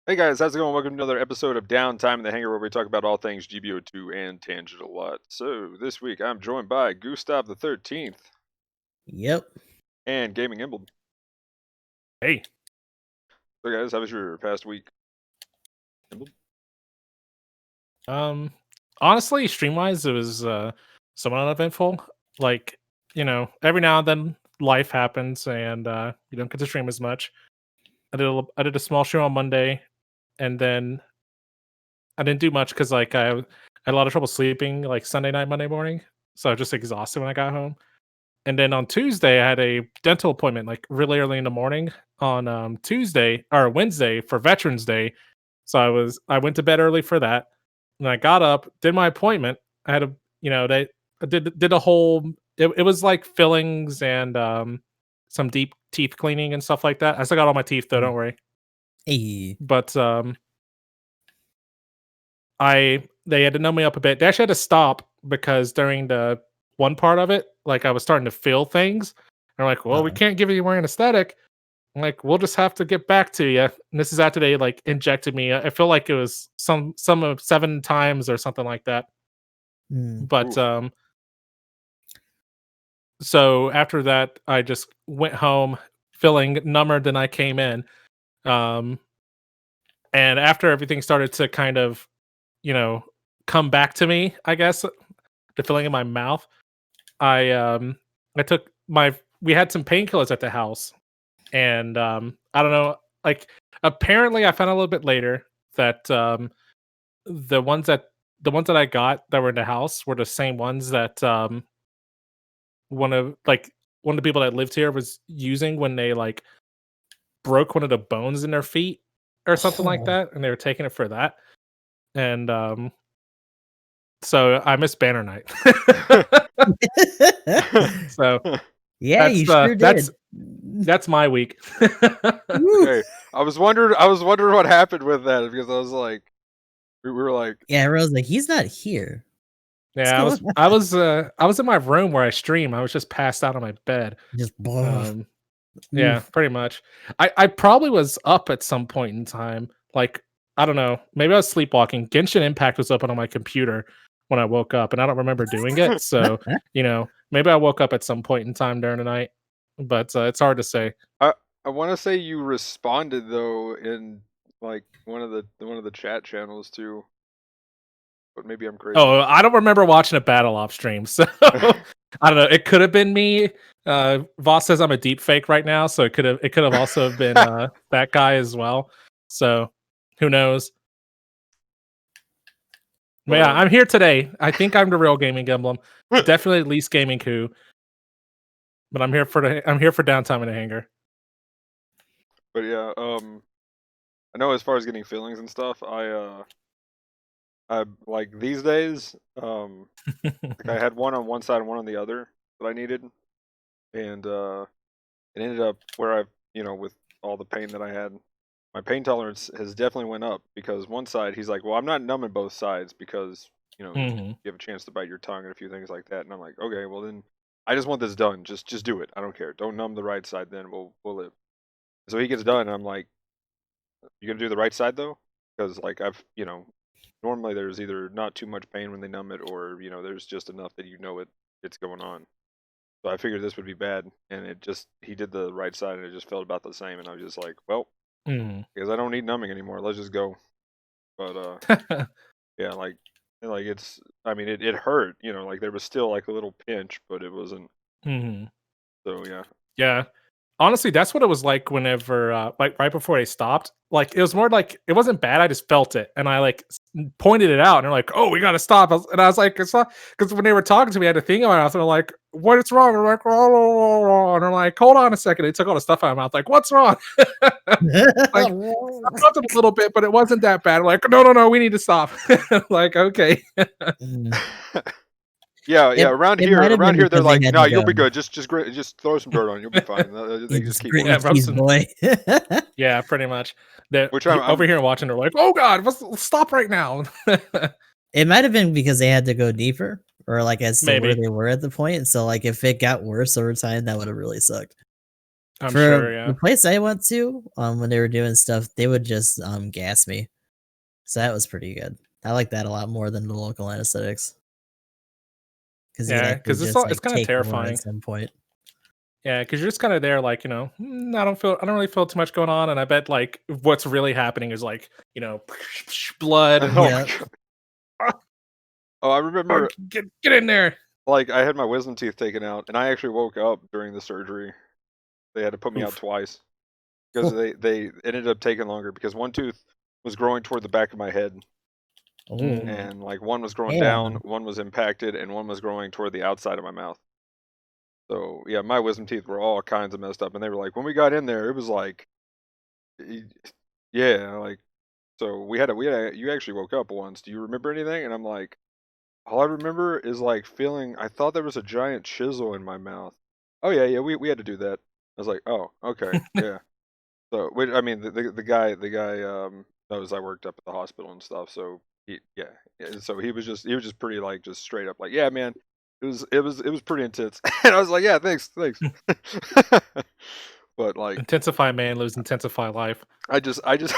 Hey guys, how's it going? Welcome to another episode of Downtime in the Hangar, where we talk about all things GBO2 and Tangent a lot. So this week I'm joined by Gustav the 13th Yep. and Gaming Emblem. Hey. So guys, how was your past week? Emblem? Honestly, stream-wise, it was somewhat uneventful. Like, every now and then life happens and you don't get to stream as much. I did a small stream on Monday, and then I didn't do much because I had a lot of trouble sleeping like Sunday night, Monday morning. So I was just exhausted when I got home. And then on Tuesday, I had a dental appointment like really early in the morning on Tuesday or Wednesday for Veterans Day. So I went to bed early for that. And I got up, did my appointment. I had they I did a whole it was like fillings and some deep teeth cleaning and stuff like that. I still got all my teeth though, don't worry. Hey. But they had to numb me up a bit. They actually had to stop because during the one part of it, like I was starting to feel things. They're like, well, we can't give you more anesthetic. I'm like, we'll just have to get back to you. And this is after they like injected me. I feel like it was some of 7 times or something like that. But so after that, I just went home feeling number than I came in. And after everything started to kind of, come back to me, I guess, the feeling in my mouth, I took we had some painkillers at the house, and I don't know, like apparently I found out a little bit later that the ones that I got that were in the house were the same ones that one of the people that lived here was using when they like broke one of the bones in their feet or something like that, and they were taking it for that. And so I missed Banner Night. So yeah, you sure did. That's my week. Okay. I was wondering what happened with that, because I was like, we were like, yeah, everyone's like, he's not here. Yeah, I was in my room where I stream. I was just passed out on my bed. Just yeah, pretty much. I probably was up at some point in time. Like, I don't know, maybe I was sleepwalking. Genshin Impact was open on my computer when I woke up, and I don't remember doing it. So, maybe I woke up at some point in time during the night, but it's hard to say. I want to say you responded though in like one of the chat channels too. But maybe I'm crazy. Oh, I don't remember watching a battle ops stream, so I don't know. It could have been me. Voss says I'm a deep fake right now, so it could have also been that guy as well. So who knows? But yeah, I'm here today. I think I'm the real Gaming Emblem. Definitely at least Gaming Coup. But I'm here for Downtime in the Hangar. But yeah, I know as far as getting feelings and stuff, I like these days, like I had one on one side and one on the other that I needed, and it ended up where with all the pain that I had, my pain tolerance has definitely went up, because one side he's like, well, I'm not numbing both sides because you have a chance to bite your tongue and a few things like that, and I'm like, okay, well then I just want this done. Just do it. I don't care. Don't numb the right side. Then we'll live. So he gets done, and I'm like, you gonna do the right side though? Because like I've normally there's either not too much pain when they numb it, or there's just enough that it's going on. So I figured this would be bad, and he did the right side, and it just felt about the same, and I was just like, well, because I don't need numbing anymore, let's just go. But yeah, like it's, I mean, it hurt, like there was still like a little pinch, but it wasn't. So yeah. Honestly, that's what it was like whenever, like right before they stopped. Like it was more like it wasn't bad. I just felt it, and I like pointed it out, and they're like, "Oh, we gotta stop." And I was like, "It's not," because when they were talking to me, I had a thing in my mouth, and they're like, "What's wrong?" And I'm like, "Oh," and they're like, "Hold on a second." They took all the stuff out of my mouth, like, "What's wrong?" Like, I felt it a little bit, but it wasn't that bad. I'm like, no, we need to stop. Like, okay. Yeah, around here they're like, no, you'll be good. Just throw some dirt on, you'll be fine. They just keep boy. Yeah, pretty much. Which I'm over here watching, they're like, oh god, stop right now. It might have been because they had to go deeper, or like as to where they were at the point. So like if it got worse over time, that would have really sucked. I'm For sure, yeah. the place I went to, when they were doing stuff, they would just gas me. So that was pretty good. I like that a lot more than the local anesthetics. Because you could Yeah, actually because just it's like kind of take over terrifying. at some point. Yeah, because you're just kind of there, like, I don't really feel too much going on, and I bet like what's really happening is like, blood and Oh like, Yeah. my god. Oh, I remember get in there. like I had my wisdom teeth taken out, and I actually woke up during the surgery. They had to put me out Oof. twice because they ended up taking longer because one tooth was growing toward the back of my head, Oh, and like one was growing yeah. down, one was impacted, and one was growing toward the outside of my mouth. So yeah, my wisdom teeth were all kinds of messed up, and they were like, when we got in there, it was like, yeah, like so you actually woke up once. Do you remember anything? And I'm like, all I remember is like feeling. I thought there was a giant chisel in my mouth. Oh yeah, we had to do that. I was like, oh okay, yeah. So I mean the guy knows I worked up at the hospital and stuff. So yeah. So he was just pretty like just straight up like, yeah man, it was pretty intense. And I was like, yeah, thanks. But like Intensify man lives intensify life. I just I just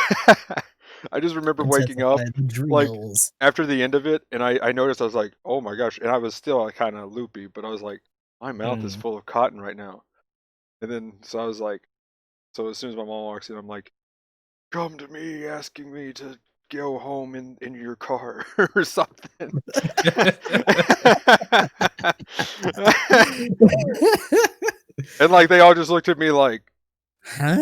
remember waking Intensify up the like drills. after the end of it, and I noticed I was like, oh my gosh, and I was still kind of loopy, but I was like, my mouth is Mm. full of cotton right now. And then so I was like, so as soon as my mom walks in, I'm like, come to me asking me to go home in your car or something. And like they all just looked at me like, Huh?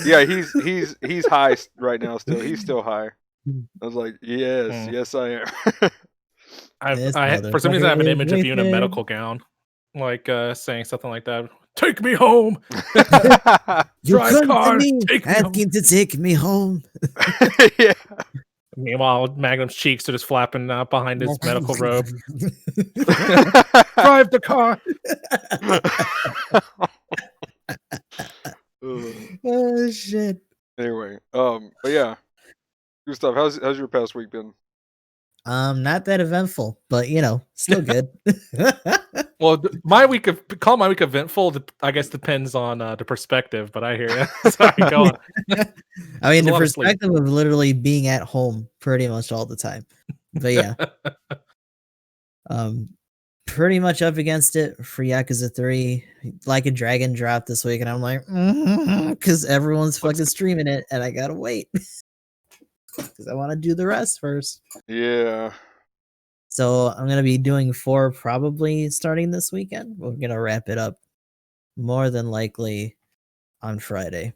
yeah, he's high right now still. He's still high. I was like, yes, Mm. yes I am. This For some reason I have an motherfucker is image of you in a wicked. medical gown, like saying something like that. Take me home. You Drive come to car. me Take me home. asking to take me home. Yeah. Meanwhile, Magnum's cheeks are just flapping behind his medical robe. Drive Drive the car. Oh shit. Anyway, but yeah, Gustav, how's your past week been? Not that eventful, but still good. Well, my week eventful. I guess depends on the perspective, but I hear you. Sorry, go on. I mean, There's a the lot of sleep. perspective of literally being at home pretty much all the time. But yeah, pretty much up against it for Yakuza 3. Like a Dragon dropped this week, and I'm like, because everyone's fucking streaming it, and I gotta wait because I want to do the rest first. Yeah. So I'm gonna be doing 4 probably starting this weekend. We're gonna wrap it up more than likely on Friday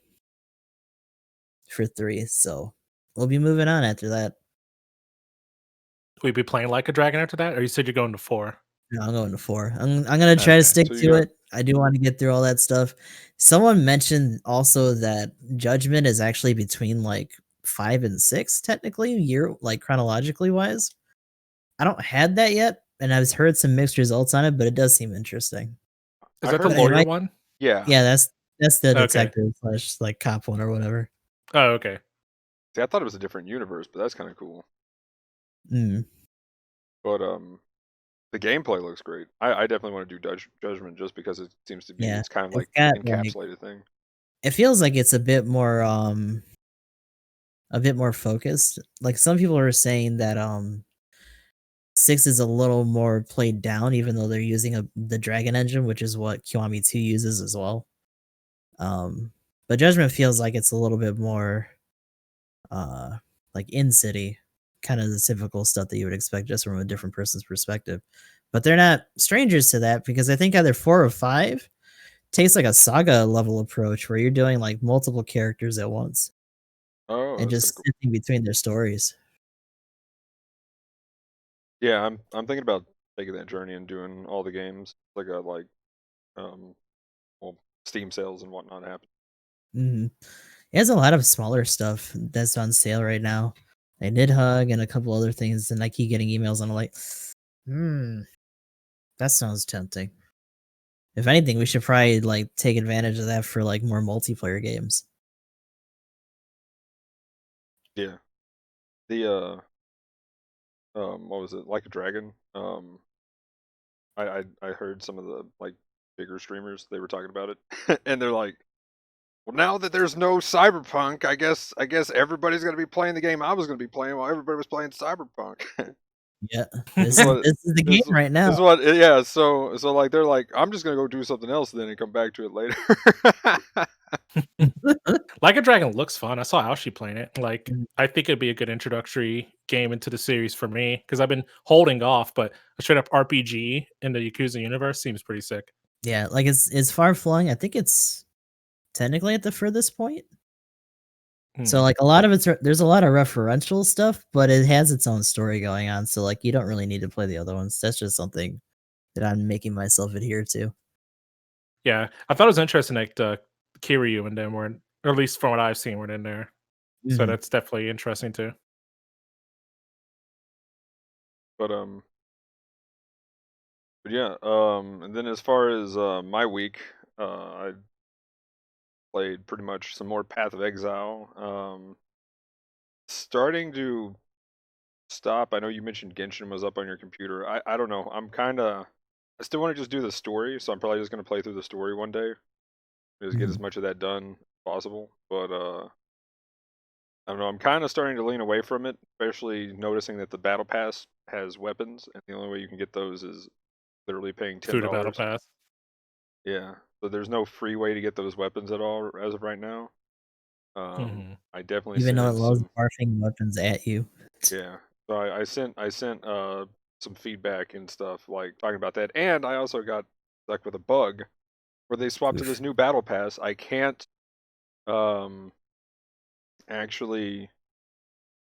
for 3. So we'll be moving on after that. Will you be playing like a dragon after that, or you said you're going to 4? No, I'm going to 4. I'm gonna try to Okay. stick So you to got it. I do want to get through all that stuff. Someone mentioned also that Judgment is actually between like 5 and 6 technically, like chronologically wise. I don't had that yet, and I've heard some mixed results on it, but it does seem interesting. Is I that the heard lawyer one? yeah. Yeah, that's the Okay. detective / like cop one or whatever. Oh, okay. See, I thought it was a different universe, but that's kind of cool. Mm. But the gameplay looks great. I definitely want to do Judgment just because it seems to be Yeah, it's kind of it's like got an like encapsulated thing. it feels like it's a bit more focused. Like some people are saying that 6 is a little more played down, even though they're using the Dragon engine, which is what Kiwami 2 uses as well. But Judgment feels like it's a little bit more like in city, kind of the typical stuff that you would expect just from a different person's perspective. But they're not strangers to that because I think either 4 or 5 takes like a saga level approach where you're doing like multiple characters at once Oh, and that's just kind of cool. sifting between their stories. Yeah, I'm thinking about taking that journey and doing all the games like um well Steam sales and whatnot happen. Mm-hmm. It has a lot of smaller stuff that's on sale right now. I did hug and a couple other things, and I keep getting emails, and I'm like, that sounds tempting. If anything, we should probably like take advantage of that for like more multiplayer games. Yeah. The what was it? Like a Dragon. I heard some of the like bigger streamers, they were talking about it. And they're like well, now that there's no Cyberpunk, I guess everybody's gonna be playing the game I was gonna be playing while everybody was playing Cyberpunk. Yeah, this Is what- is the game right now. Is what? Yeah. So like they're like, I'm just gonna go do something else then and come back to it later. Like a Dragon looks fun. I saw Aoshi playing it. Like, Mhm. I think it'd be a good introductory game into the series for me because I've been holding off. But a straight up RPG in the Yakuza universe seems pretty sick. Yeah, like it's far flung. I think it's technically at the furthest point. So like a lot of there's a lot of referential stuff, but it has its own story going on. So like you don't really need to play the other ones. That's just something that I'm making myself adhere to. Yeah, I thought it was interesting. Like the Kiryu and them were, or at least from what I've seen, were in there. So Mhm. that's definitely interesting too. But yeah, and then as far as my week, I played pretty much some more Path of Exile. Starting to stop. I know you mentioned Genshin was up on your computer. I don't know. I still want to just do the story, so I'm probably just gonna play through the story one day. Just get as Mhm. much of that done as possible. But I don't know. I'm kind of starting to lean away from it, especially noticing that the battle pass has weapons, and the only way you can get those is literally paying Through the battle $10. pass. Yeah, so there's no free way to get those weapons at all as of right now. I definitely Even sent though it in loves some. barfing weapons at you. Yeah, so I sent some feedback and stuff like talking about that, and I also got stuck with a bug where they swapped to Oof. this new battle pass. I can't um actually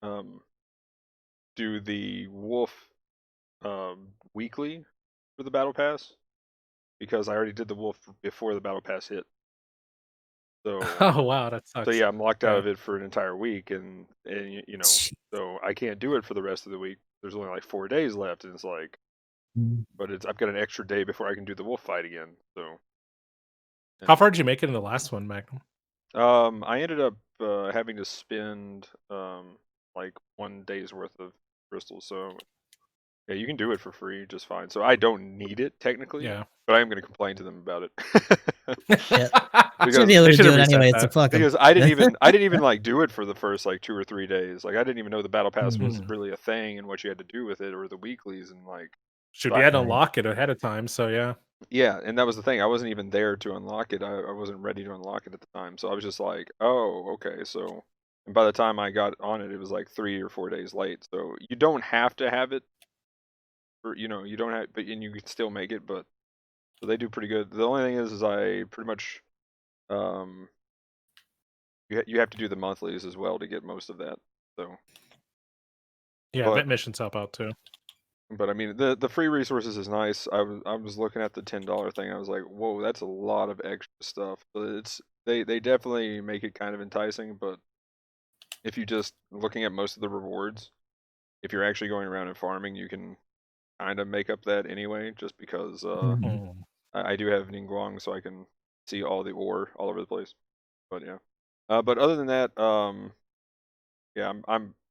um do the wolf weekly for the battle pass because I already did the wolf before the battle pass hit. So Oh wow, that so sucks. yeah, I'm locked out Yeah. of it for an entire week, and so I can't do it for the rest of the week. There's only like 4 days left, and it's like, Mm. but I've got an extra day before I can do the wolf fight again. So How and far did you make it in the last one, Magnum? I ended up having to spend like 1 day's worth of crystals. So yeah, you can do it for free just fine. So I don't need it technically, Yeah. but I am going to complain to them about it. Yeah. You should because be able They to should do have it reset anyway, so that. fuck 'em. because I didn't even like do it for the first like 2 or 3 days. Like I didn't even know the battle pass was Mhm. really a thing and what you had to do with it or the weeklies and like Should so be had to Right. unlock it ahead of time. So yeah. yeah, and that was the thing. I wasn't even there to unlock it. I wasn't ready to unlock it at the time. So I was just like, oh, okay. So and by the time I got on it, it was like 3 or 4 days late. So you don't have to have it for you don't have, but and you can still make it. But so they do pretty good. The only thing is I pretty much um you have to do the monthlies as well to get most of that. So Yeah, but event missions help out too. I mean the free resources is nice. I was looking at the $10 thing. I was like, whoa, that's a lot of extra stuff. But they definitely make it kind of enticing. But if you just looking at most of the rewards, if you're actually going around and farming, you can kind of make up that anyway. Just because Mhm. Mm. I do have Ningguang, so I can see all the ore all over the place. But yeah. But other than that, yeah,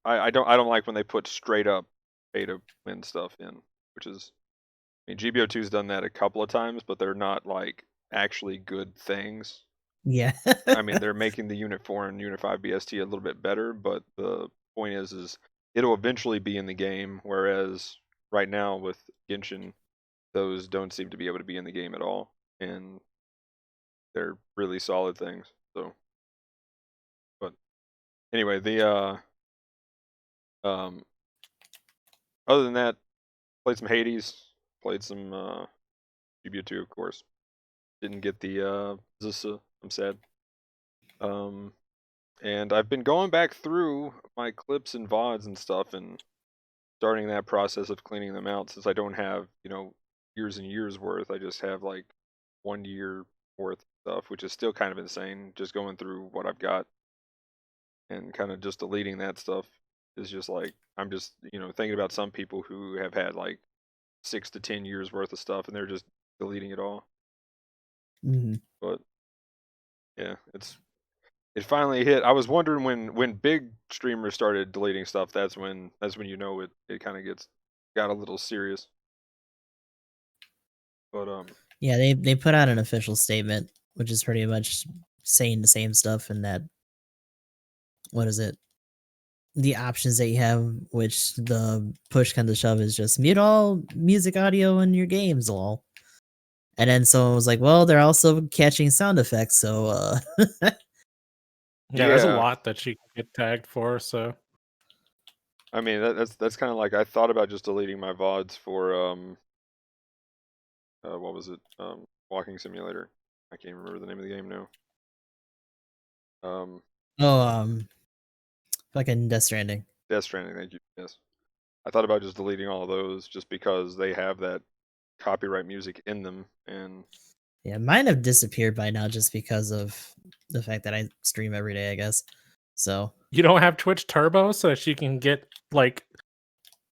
I don't like when they put straight up pay to win stuff in, which is I mean GBO2's done that a couple of times, but they're not like actually good things. Yeah. I mean, they're making the Unit 4 and Unit 5 BST a little bit better, but the point is it'll eventually be in the game, whereas right now with Genshin, those don't seem to be able to be in the game at all, and they're really solid things. So, but anyway, the um other than that, played some Hades, played some GBO2, of course. Didn't get the Zusa. I'm sad. Um, and I've been going back through my clips and VODs and stuff and starting that process of cleaning them out since I don't have, years and years worth. I just have like 1 year worth of stuff, which is still kind of insane. Just going through what I've got and kind of just deleting that stuff is just like, I'm just, thinking about some people who have had like 6 to 10 years worth of stuff and they're just deleting it all. Mhm. But yeah, it finally hit. I was wondering when big streamers started deleting stuff. That's when it kind of got a little serious. But Yeah, they put out an official statement, which is pretty much saying the same stuff and that what is it? The options that you have, which the push kind of shove is just mute all music audio in your games, lol. And then someone was like, "Well, they're also catching sound effects, so Yeah, there's a Yeah. lot that she can get tagged for. So I mean, that's kind of like I thought about just deleting my VODs for what was it? Walking Simulator. I can't remember the name of the game now. oh, fucking Death Stranding. Death Stranding. Thank you. Yes, I thought about just deleting all of those just because they have that copyright music in them, and Yeah, mine have disappeared by now just because of the fact that I stream every day, I guess. So you don't have Twitch Turbo so that you can get like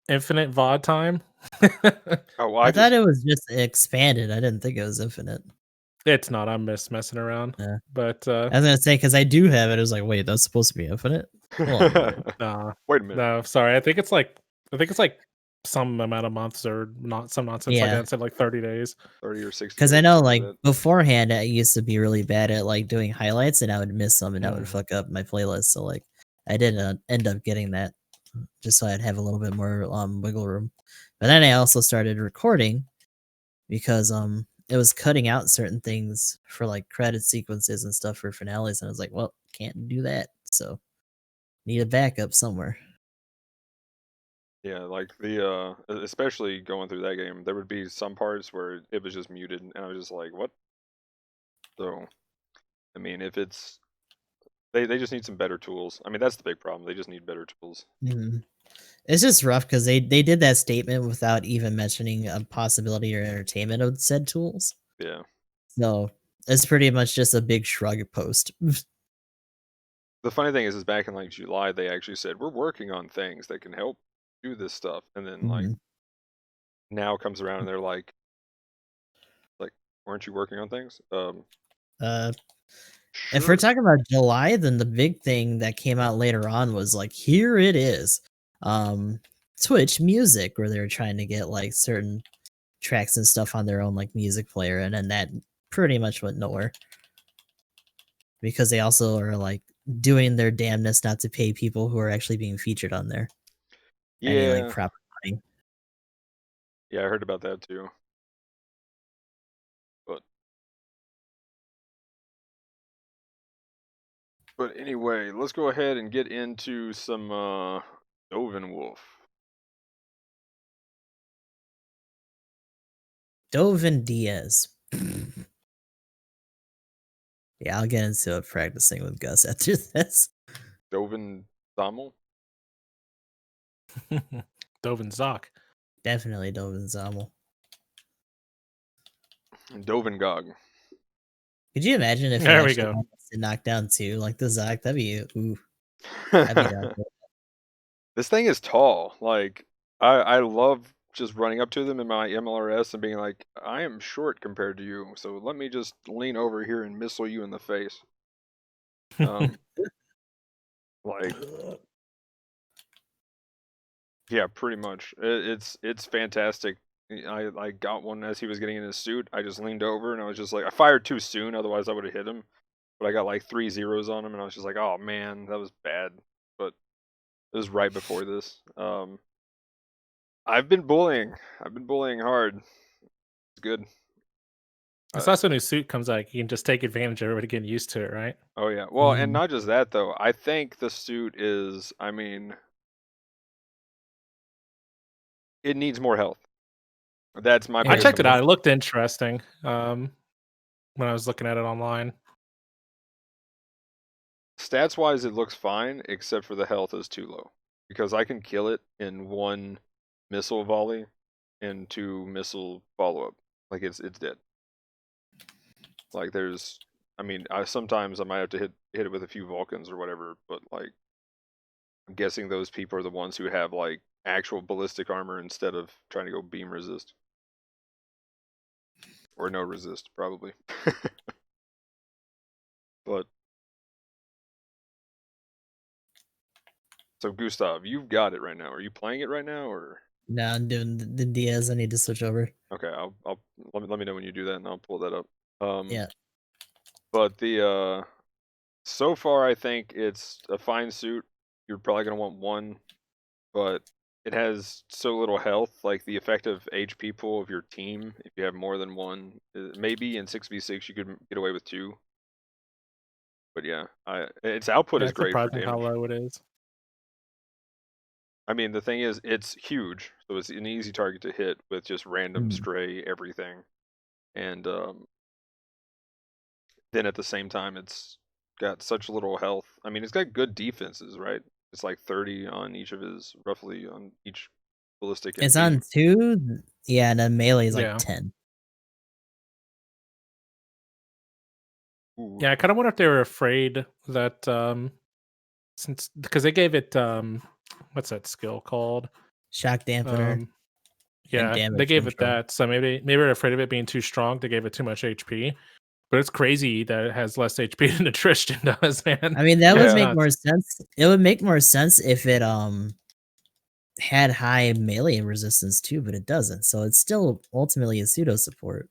infinite VOD time. oh, well, I thought it was just expanded. I didn't think it was infinite. It's not. I'm messing around. Yeah. But I was gonna say because I do have it. I was like, wait, that's supposed to be infinite. Hold on a minute. nah, Wait a minute. no, sorry. I think it's like some amount of months or not some nonsense like Yeah. that. It said like 30 days. 30 or 60. Because I know, something like that. beforehand, I used to be really bad at like doing highlights, and I would miss some, and that would Mm. fuck up my playlist. So like, I didn't end up getting that, just so I'd have a little bit more wiggle room. But then I also started recording because it was cutting out certain things for like credit sequences and stuff for finales, and I was like, well, can't do that, so need a backup somewhere. Yeah, like the especially going through that game, there would be some parts where it was just muted, and I was just like, what? So, I mean, if it's they just need some better tools. I mean, that's the big problem. They just need better tools. Mhm. It's just rough because they did that statement without even mentioning a possibility or entertainment of said tools. Yeah. So it's pretty much just a big shrug post. The funny thing is back in like July, they actually said we're working on things that can help do this stuff, and then like Mhm. now comes around and they're like, weren't you working on things? If we're Sure. talking about July, then the big thing that came out later on was like, here it is. Twitch Music, where they were trying to get like certain tracks and stuff on their own like music player, and then that pretty much went nowhere. Because they also are like doing their damnness not to pay people who are actually being featured on there any like Yeah. proper money. Yeah, I heard about that too. But anyway, let's go ahead and get into some Doven Wolf. Doven Diaz. Yeah, I'll get into it practicing with Gus after this. Doven Zammel? Doven Zock. Definitely Doven Zammel. Doven Gog. Could you imagine if it There we actually go. almost did knock down too? Like the Zoc, that'd be ooh. I'd be down for it. This thing is tall. Like I love just running up to them in my MLRS and being like, I am short compared to you, so let me just lean over here and missile you in the face. Like yeah, pretty much. It's fantastic. I got one as he was getting in his suit. I just leaned over and I was just like, I fired too soon, otherwise I would have hit him. But I got like 3 zeros on him, and I was just like, oh man, that was bad. But it was right before this. I've been bullying. I've been bullying hard. It's good. It's also a new suit comes out. You can just take advantage of everybody getting used to it, right? Oh yeah. Well, and Mhm. not just that though. I think the suit is. I mean, it needs more health. That's my I biggest checked it out. complaint. It looked interesting when I was looking at it online. Stats wise, it looks fine, except for the health is too low. Because I can kill it in 1 missile volley and 2 missile follow up. Like it's dead. Like there's. I mean, sometimes I might have to hit it with a few Vulcans or whatever, but like I'm guessing those people are the ones who have like actual ballistic armor instead of trying to go beam resist. Or no resist, probably. But so Gustav, you've got it right now. Are you playing it right now, or No, I'm doing the Diaz. I need to switch over. okay? I'll let me know when you do that, and I'll pull that up. Yeah. But the So far, I think it's a fine suit. You're probably gonna want one, but it has so little health. Like the effective HP pool of your team, if you have more than one, maybe in 6v6 you could get away with two. But yeah, its output Yeah, is it's great for surprising how damage. low it is. I mean, the thing is, it's huge, so it's an easy target to hit with just random Mm. stray everything, and then at the same time, it's got such little health. I mean, it's got good defenses, right? It's like 30 on each of his, roughly on each ballistic and It's on beam. 2, yeah, and then melee is like Yeah. 10. Ooh. Yeah, I kind of wonder if they were afraid that since because they gave it what's that skill called? Shock dampener Um and yeah, they damage gave it control. that. So maybe they're afraid of it being too strong. They gave it too much HP. But it's crazy that it has less HP than attrition does, man. I mean, that would It's Yeah. make nuts. more sense. It would make more sense if it had high melee resistance too, but it doesn't. So it's still ultimately a pseudo support.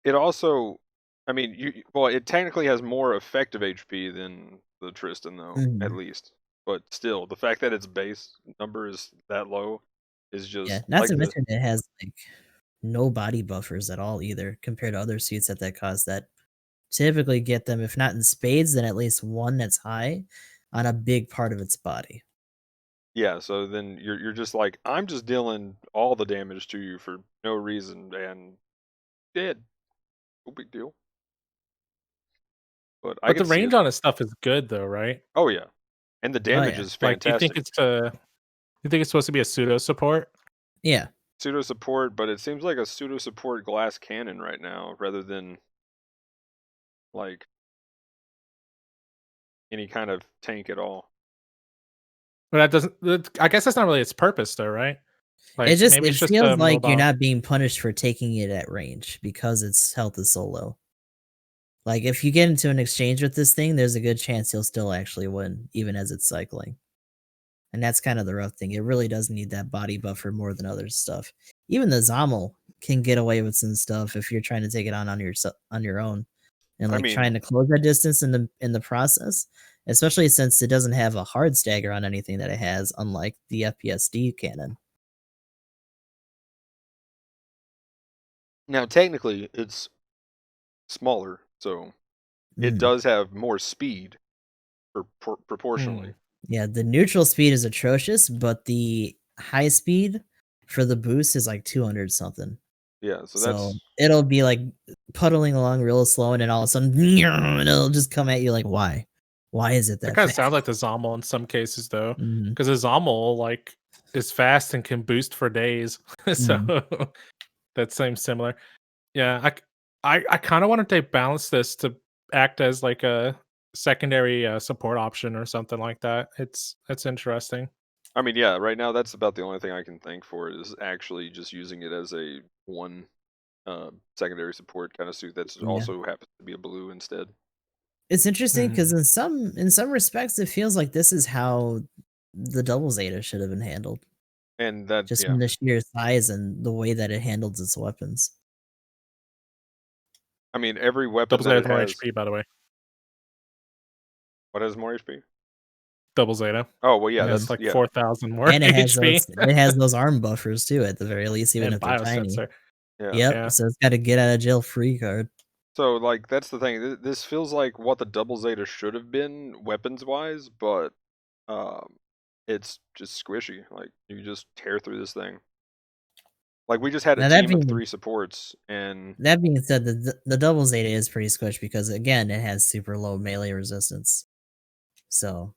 It also, I mean, well, it technically has more effective HP than the Tristan, though, at Mhm. least. But still, the fact that its base number is that low is Yeah, just not like to the. mention it has like no body buffers at all either, compared to other suits that cost that typically get them, if not in spades, then at least one that's high on a big part of its body. Yeah, so then you're just like, I'm just dealing all the damage to you for no reason and dead. No big deal. But I But the could see range it. on his stuff is good though, right? Oh yeah, and the Oh damage yeah, is Like, do fantastic. you think it's supposed to be a pseudo support? yeah. Pseudo support, but it seems like a pseudo support glass cannon right now, rather than like any kind of tank at all. But that doesn't. I guess that's not really its purpose, though, right? It Like just maybe it it's just feels a like you're mobile. not being punished for taking it at range because its health is so low. Like if you get into an exchange with this thing, there's a good chance you'll still actually win, even as it's cycling. And that's kind of the rough thing. It really does need that body buffer more than other stuff. Even the Zommel can get away with some stuff if you're trying to take it on your own and I like mean, trying to close that distance in the process. Especially since it doesn't have a hard stagger on anything that it has, unlike the FPSD cannon. now technically it's smaller, so it Mm. does have more speed proportionally. Hmm. Yeah, the neutral speed is atrocious, but the high speed for the boost is like 200 something. Yeah, so So that's. it'll be like puddling along real slow, and then all of a sudden, and it'll just come at you like, why? Why is it That that kind of fast? sounds like the Zommel in some cases, though, Mhm, because the Zommel like is fast and can boost for days. So mhm. that seems similar. Yeah, I kind of wanted to balance this to act as like a secondary support option or something like that. It's interesting. I mean, yeah, right now that's about the only thing I can think for is actually just using it as a one secondary support kind of suit that's Yeah. also happens to be a blue instead. It's interesting because Mhm. in some respects, it feels like this is how the double Zeta should have been handled, And that, just yeah, from the sheer size and the way that it handles its weapons. I mean, every weapon Double that Zeta it has more has, HP, by the way. what has more HP? Double Zeta. Oh, well, yeah, Yeah, it's that's, like yeah. 4,000 more And HP it has those arm buffers too, at the very least, even and if they're tiny. biosensor. Yeah. Yep, Yeah. so it's got a get out of jail free card. So, like, that's the thing. This feels like what the double Zeta should have been weapons wise, but um, it's just squishy. Like, you just tear through this thing. Like, we just had a Now team of 3 supports, and that being said, the double Zeta is pretty squished because again, it has super low melee resistance. So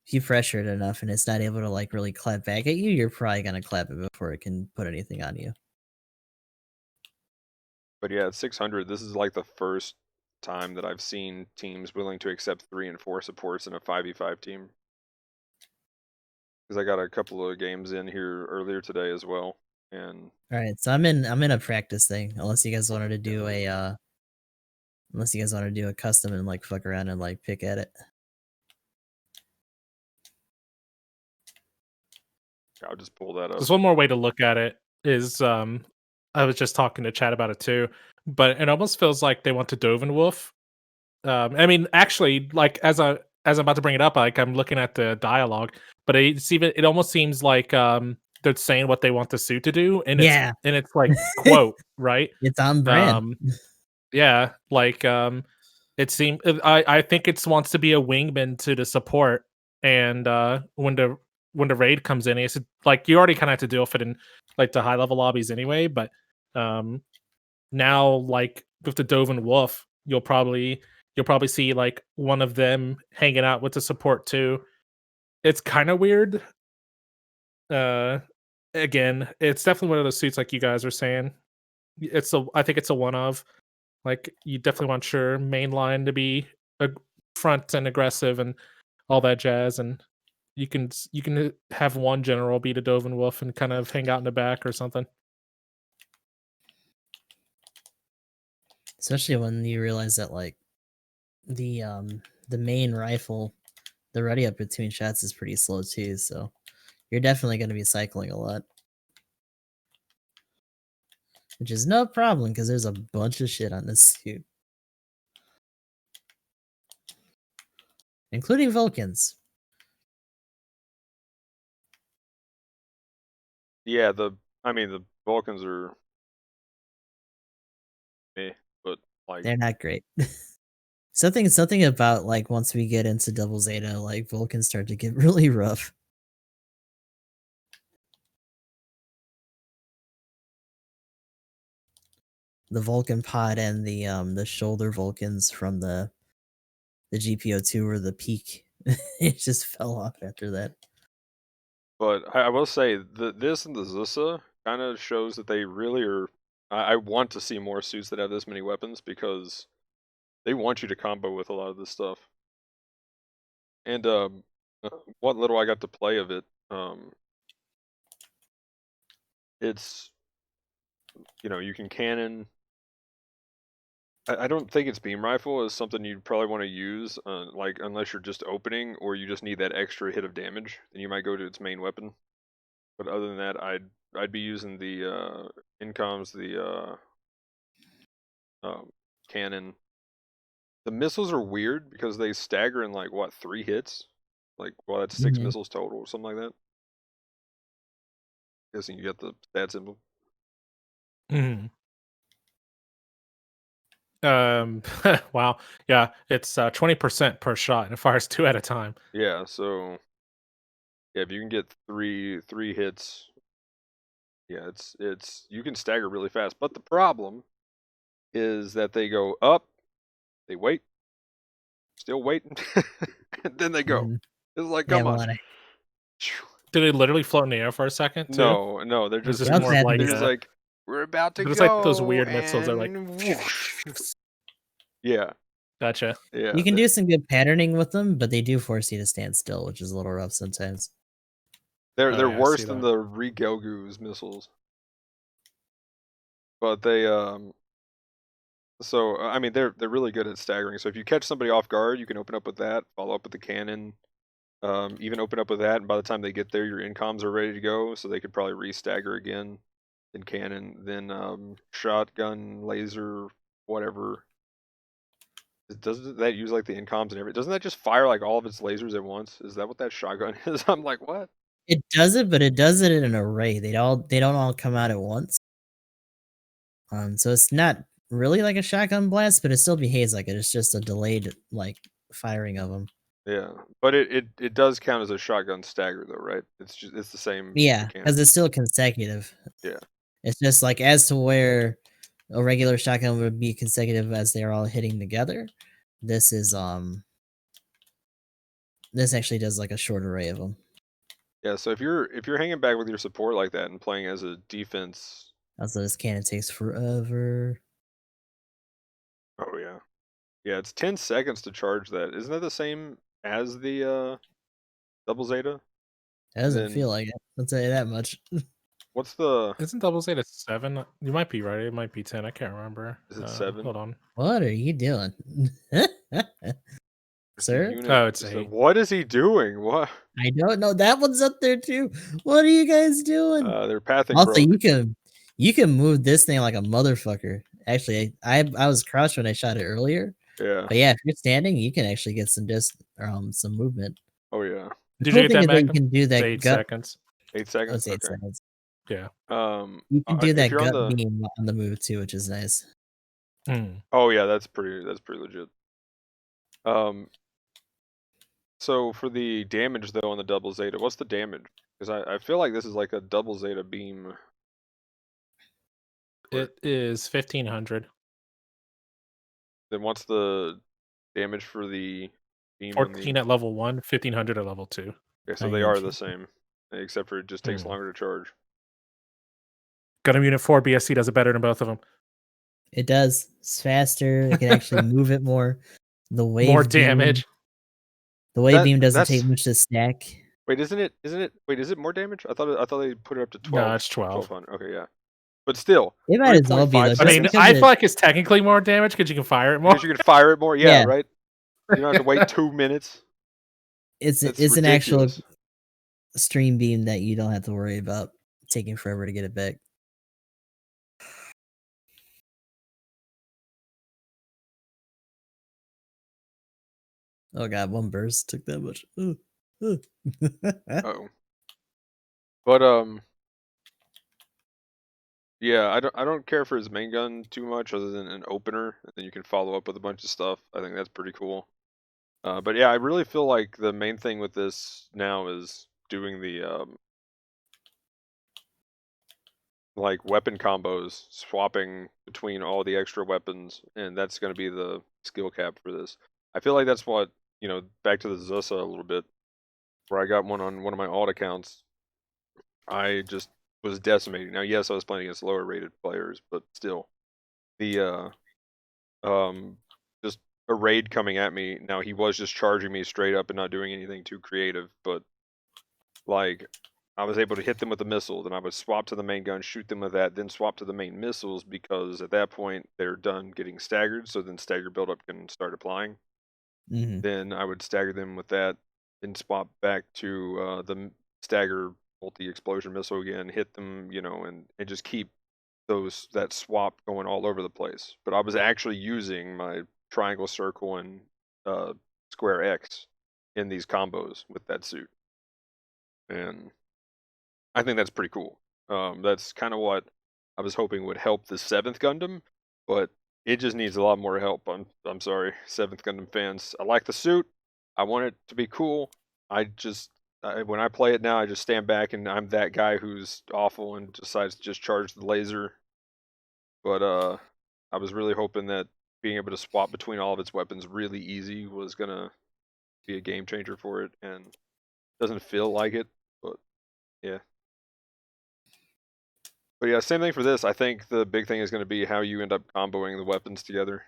if you pressure it enough and it's not able to like really clap back at you, you're probably gonna clap it before it can put anything on you. but yeah, at 600, this is like the first time that I've seen teams willing to accept 3 and 4 supports in a 5v5 team. Because I got a couple of games in here earlier today as well, and Alright, so I'm in a practice thing, unless you guys wanted to do a unless you guys want to do a custom and like fuck around and like pick at it. I'll just pull that up. There's one more way to look at it is I was just talking to Chad about it too, but it almost feels like they want to Doven Wolf I mean, actually, like as I'm about to bring it up, like I'm looking at the dialogue, but it almost seems like they're saying what they want the suit to do, and Yeah. it's like quote, right? It's on brand. Yeah, like it seemed I think it wants to be a wingman to the support, and when the raid comes in, it's like you already kind of have to deal with it in like the high level lobbies anyway, but now like with the Doven Wolf, you'll probably see like one of them hanging out with the support too. It's kind of weird. Again, it's definitely one of those suits like you guys are saying. I think it's a one of. Like you definitely want your main line to be front and aggressive and all that jazz, and you can have one general be the Doven Wolf and kind of hang out in the back or something. Especially when you realize that like the main rifle, the ready up between shots is pretty slow too, so you're definitely going to be cycling a lot. Which is no problem because there's a bunch of shit on this suit. Including Vulcans. Yeah, the Vulcans are but like they're not great. something about like once we get into Double Zeta, like Vulcans start to get really rough. The Vulcan pod and the shoulder Vulcans from the GBO2 were the peak. It just fell off after that. But I will say this and the Zusa kind of shows that they really are. I want to see more suits that have this many weapons because they want you to combo with a lot of this stuff. And what little I got to play of it, it's you can cannon. I don't think its beam rifle is something you'd probably want to use, like unless you're just opening or you just need that extra hit of damage. Then you might go to its main weapon. But other than that, I'd be using the incoms, the cannon. The missiles are weird because they stagger in like what 3 hits, like well that's 6 missiles total or something like that. Guessing you get the stat symbol. Wow. Yeah, it's 20% per shot and it fires 2 at a time. Yeah, so yeah, if you can get three hits, yeah, it's you can stagger really fast. But the problem is that they go up, they wait, still waiting, and then they go. It's like, come on. Do they literally float in the air for a second too? No, they're just more like, they're just like we're about to go. It's like those weird missiles are like yeah. Gotcha. Yeah. You can do some good patterning with them, but they do force you to stand still, which is a little rough sometimes. They're worse than the Rigelgu's missiles. But they so I mean they're really good at staggering. So if you catch somebody off guard, you can open up with that, follow up with the cannon, even open up with that, and by the time they get there, your incoms are ready to go, so they could probably re-stagger again. Then cannon, then shotgun, laser, whatever. Doesn't that use like the incoms and everything? Doesn't that just fire like all of its lasers at once? Is that what that shotgun is? I'm like, what? It does it, but it does it in an array. They don't all come out at once. So it's not really like a shotgun blast, but it still behaves like it. It's just a delayed like firing of them. Yeah, but it does count as a shotgun stagger though, right? It's the same. Yeah, because it's still consecutive. Yeah, it's just like as to where a regular shotgun would be consecutive as they're all hitting together. This is this actually does like a short array of them. Yeah, so if you're hanging back with your support like that and playing as a defense, also this cannon takes forever. Oh yeah, yeah, it's 10 seconds to charge that. Isn't that the same as the Double Zeta? It doesn't feel like it. I'll tell you that much. What's the? Isn't Double Zeta 7? You might be right. It might be 10. I can't remember. Is it 7? Hold on. What are you doing, sir? Oh, it's 8. What is he doing? What? I don't know. That one's up there too. What are you guys doing? They're pathing. Also, you can move this thing like a motherfucker. Actually, I was crouched when I shot it earlier, Yeah. But yeah, if you're standing, you can actually get some some movement. Oh yeah. The Did cool you get thing that, is that you Magnum? can do It's that 8 gut. seconds. 8 Oh, seconds. it's 8 Okay. seconds. Yeah. You can do if that you're on gut the beam on the move too, which is nice. oh yeah, that's pretty legit. So for the damage though on the double Zeta, what's the damage? Because I feel like this is like a double Zeta beam. It is 1500. Then what's the damage for the beam on 14 the? at level 1, 1500 at level 2. Okay, so Oh, they yeah, are true. the same, except for it just takes longer to charge. Gundam Unit 4 BSC does it better than both of them. It does. It's faster. It can actually move it more. The wave More beam, damage. the wave beam doesn't That's take much to stack. wait, isn't it? Wait, is it more damage? I thought they put it up to 12. No, it's 12. 1200. Okay, yeah, but still, It might as well be 3.5 though. I Just mean, seconds because I it, feel like it's technically more damage because you can fire it more. because you can fire it more. Yeah, Yeah. right. You don't have to wait 2 minutes. it's That's an actual ridiculous. stream beam that you don't have to worry about taking forever to get it back. Oh god, one burst took that much. Oh, but yeah, I don't care for his main gun too much, other than an opener, and then you can follow up with a bunch of stuff. I think that's pretty cool. But yeah, I really feel like the main thing with this now is doing the like weapon combos, swapping between all the extra weapons, and that's going to be the skill cap for this. I feel like that's what, back to the Zusa a little bit, where I got one on one of my alt accounts. I just was decimating. Now, yes, I was playing against lower rated players, but still, the just a raid coming at me. Now he was just charging me straight up and not doing anything too creative, but like I was able to hit them with a missile, then I would swap to the main gun, shoot them with that, then swap to the main missiles, because at that point they're done getting staggered, so then stagger buildup can start applying. Mhm. Then I would stagger them with that, then swap back to the stagger multi-explosion missile again, hit them, and just keep that swap going all over the place. But I was actually using my triangle, circle, and square X in these combos with that suit, and I think that's pretty cool. That's kind of what I was hoping would help the 7th Gundam, but it just needs a lot more help. I'm sorry, 7th Gundam fans. I like the suit. I want it to be cool. When I play it now, I just stand back and I'm that guy who's awful and decides to just charge the laser. But I was really hoping that being able to swap between all of its weapons really easy was gonna be a game changer for it, and it doesn't feel like it. But yeah. But yeah, same thing for this. I think the big thing is going to be how you end up comboing the weapons together.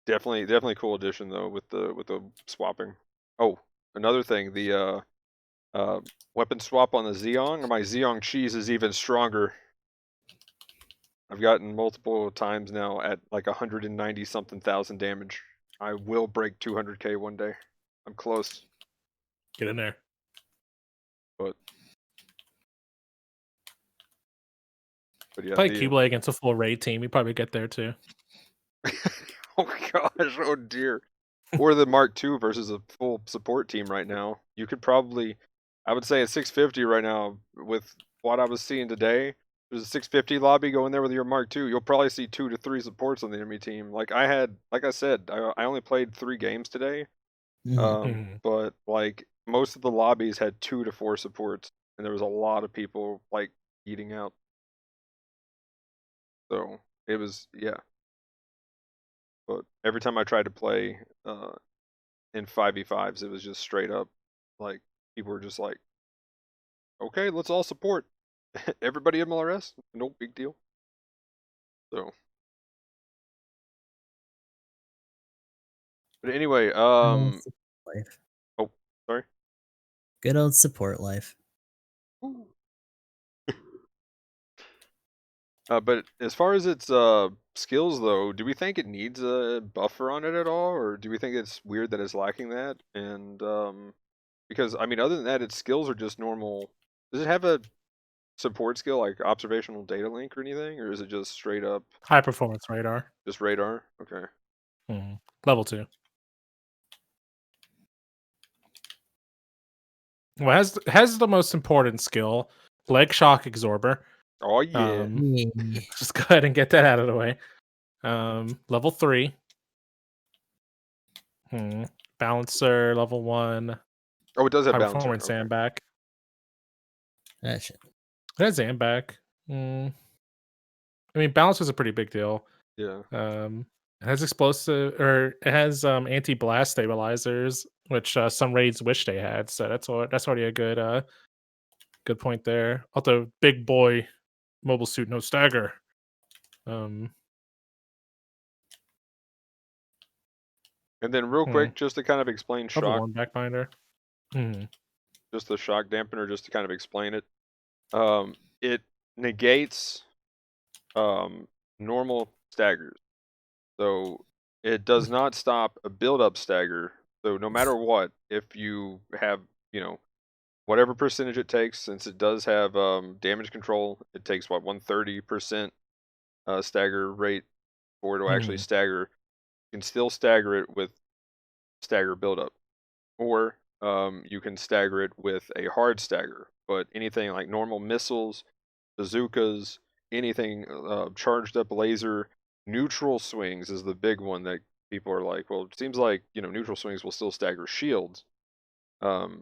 Definitely cool addition though with the swapping. Oh, another thing, the weapon swap on the Zeong. My Zeong cheese is even stronger. I've gotten multiple times now at like 190 something thousand damage. I will break 200k one day. I'm close. Get in there. But yeah, Play Keyblade against a full raid team. You probably get there too. Oh gosh, oh dear. Or the Mark II versus a full support team right now. You could probably, I would say at 650 right now, with what I was seeing today, there's a 650 lobby, go in there with your Mark II. You'll probably see 2 to 3 supports on the enemy team. Like I said, I only played 3 games today. But like most of the lobbies had 2 to 4 supports, and there was a lot of people like eating out. So it was, yeah. But every time I tried to play in 5v5s, it was just straight up like people were just like, okay, let's all support everybody MLRS, no big deal. So, but anyway, Life. oh, sorry. Good old support life. But as far as its skills though, do we think it needs a buffer on it at all, or do we think it's weird that it's lacking that? And because I mean, other than that, its skills are just normal. Does it have a support skill, like observational data link or anything, or is it just straight up High performance radar. just radar? Okay. Level 2. Well, has the most important skill, leg shock absorber. Oh yeah. Just go ahead and get that out of the way. Level 3. Balancer, level 1. Oh, it does have High balancer. performance Okay. sandbag. That shit. It has sandbag. I mean, balance is a pretty big deal. Yeah. It has explosive, or it has anti-blast stabilizers, which some raids wish they had. So that's already a good point there. Also, big boy mobile suit, no stagger. And then real quick, just to kind of explain Level shock, 1 backbinder. just the shock dampener, just to kind of explain it. It negates normal staggers. So it does not stop a build-up stagger. So no matter what, if you have, whatever percentage it takes, since it does have damage control, it takes what 130% stagger rate for it to actually stagger. You can still stagger it with stagger buildup, or you can stagger it with a hard stagger. But anything like normal missiles, bazookas, anything charged up laser, neutral swings is the big one that people are like, well, it seems like neutral swings will still stagger shields. The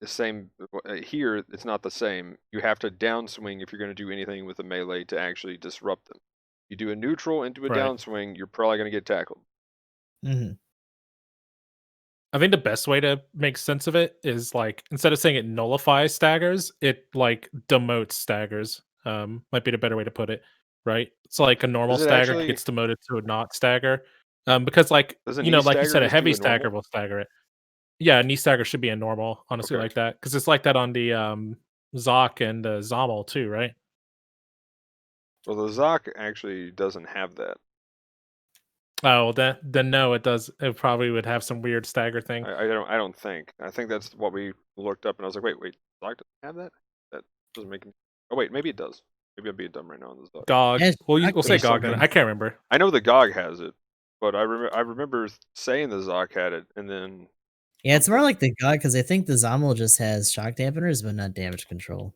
same here, it's not the same. You have to downswing if you're going to do anything with a melee to actually disrupt them. You do a neutral into a Right. downswing, you're probably going to get tackled. I think the best way to make sense of it is like instead of saying it nullifies staggers, it like demotes staggers. Might be the better way to put it, right? It's like a normal Does it stagger actually? gets demoted to a not stagger. Because like Doesn't like you stagger said, a just do heavy a stagger normal? will stagger it. Yeah, a knee stagger should be a normal, honestly, Okay. like that. Because it's like that on the Zoc and Zommel too, right? Well, the Zoc actually doesn't have that. Oh, then no, it does. It probably would have some weird stagger thing. I don't think. I think that's what we looked up, and I was like, wait, Zoc doesn't have that? That doesn't make. Oh wait, maybe it does. Maybe I'm being dumb right now on this Zoc. GOG. Yes, We'll say shock GOG then. dampener. I can't remember. I know the GOG has it, but I remember saying the Zoc had it, and then Yeah, it's more like the God because I think the Zommel just has shock dampeners, but not damage control.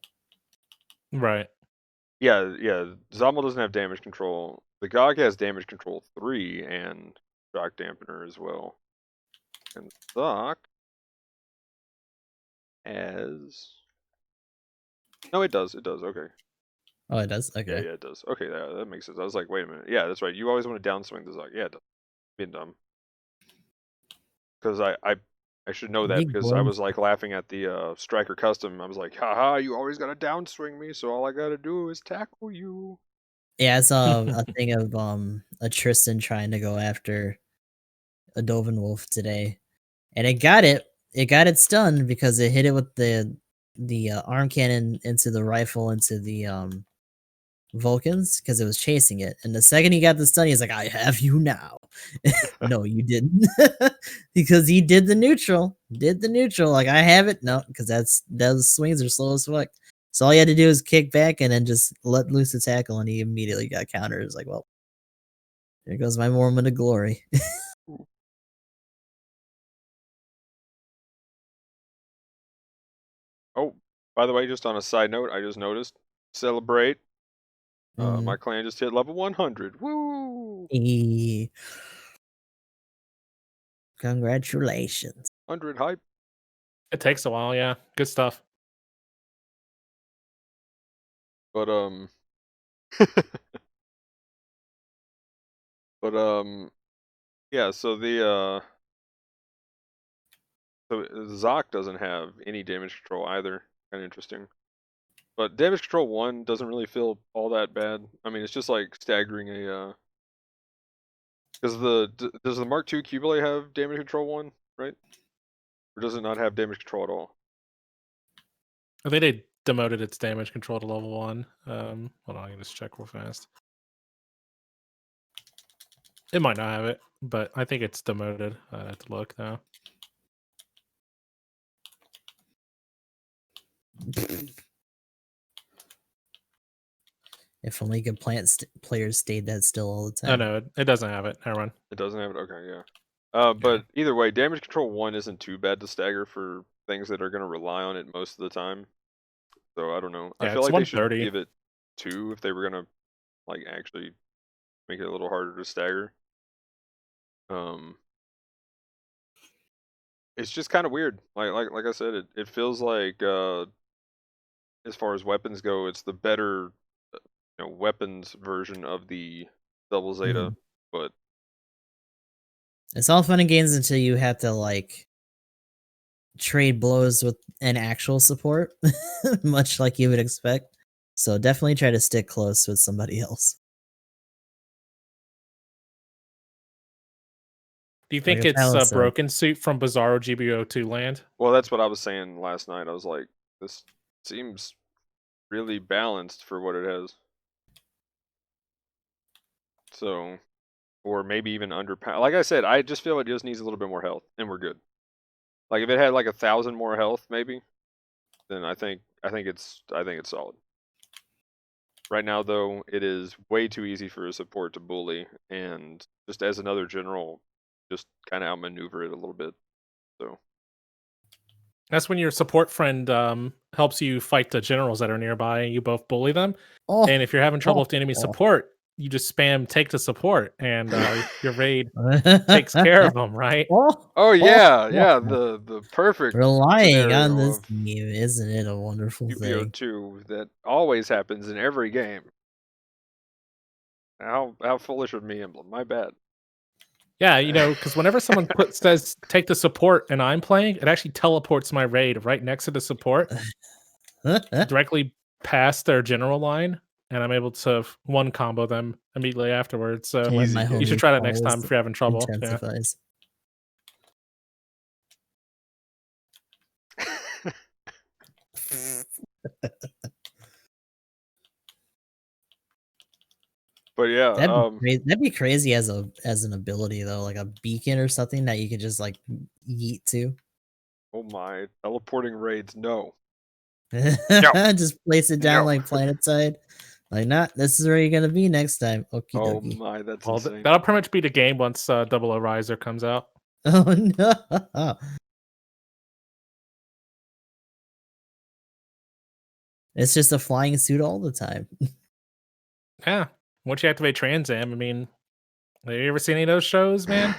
Right. yeah, Zommel doesn't have damage control. The GOG has damage control 3 and shock dampener as well. And Zoc has. No, it does. It does. Okay. Oh, it does? Okay. Yeah, it does. Okay, that makes sense. I was like, wait a minute. Yeah, that's right. You always want to downswing the Zoc. Yeah, it does. Being dumb. Because I should know that Big because I boy. was like laughing at the Striker Custom. I was like, haha, you always gotta downswing me, so all I gotta do is tackle you. Yeah, I saw a thing of a Tristan trying to go after a Doven Wolf today. And it got it stunned because it hit it with the arm cannon into the rifle into the Vulcans because it was chasing it. And the second he got the stun, he's like, I have you now. No, you didn't. Because he did the neutral. Like, I have it. No, because those swings are slow as fuck. So all you had to do is kick back and then just let loose the tackle, and he immediately got countered. It was like, well, here goes my moment of glory. Oh, by the way, just on a side note, I just noticed. Celebrate. My clan just hit level 100. Woo! Congratulations. 100 hype. It takes a while, yeah. Good stuff. But yeah. So so Zoc doesn't have any damage control either. Kind of interesting. But damage control 1 doesn't really feel all that bad. I mean, it's just like staggering a. Does the Mark II Q-Blade have damage control 1, right? Or does it not have damage control at all? I think they demoted its damage control to level 1. Hold on, I can just check real fast. It might not have it, but I think it's demoted. I have to look now. If only good players stayed that still all the Oh time. no, it doesn't have it. Never mind. It doesn't have it. Okay, yeah. But either way, damage control 1 isn't too bad to stagger for things that are going to rely on it most of the time. So I don't know. I Yeah, feel it's like they should 130. give it 2 if they were going to like actually make it a little harder to stagger. It's just kind of weird. Like I said, it feels like as far as weapons go, it's the better weapons version of the double Zeta, but It's all fun and games until you have to like trade blows with an actual support, much like you would expect. So definitely try to stick close with somebody else. Do you think Like, if it's that a was, broken suit from Bizarro GBO2 land? well, that's what I was saying last night. I was like, this seems really balanced for what it has. So, or maybe even under. Like I said, I just feel it just needs a little bit more health, and we're good. Like if it had like 1,000 more health, maybe, then I think it's solid. Right now, though, it is way too easy for a support to bully, and just as another general, just kind of outmaneuver it a little bit. So That's when your support friend helps you fight the generals that are nearby, and you both bully them. oh, And if you're having trouble with the enemy oh. support, you just spam take the support, and your raid takes care of them, right? Oh yeah, yeah, the perfect relying on scenario this of game, isn't it a wonderful thing? GBO2 that always happens in every game. How foolish of me, Emblem. My bad. Yeah, because whenever someone says take the support and I'm playing, it actually teleports my raid right next to the support, directly past their general line, and I'm able to one combo them immediately afterwards. So When my you should homie try that next time falls, if you're having trouble. Yeah. intensifies. But yeah, That'd be crazy as an ability though, like a beacon or something that you could just like yeet to. oh my, teleporting raids, no. Just place it down No. like planetside. Like, not this is where you're gonna be next time. Okie Oh dokie. my, that's Well, insane. that'll pretty much be the game once Double O Riser comes out. Oh no. It's just a flying suit all the time. Yeah. Once you activate Trans Am, I mean, have you ever seen any of those shows, man?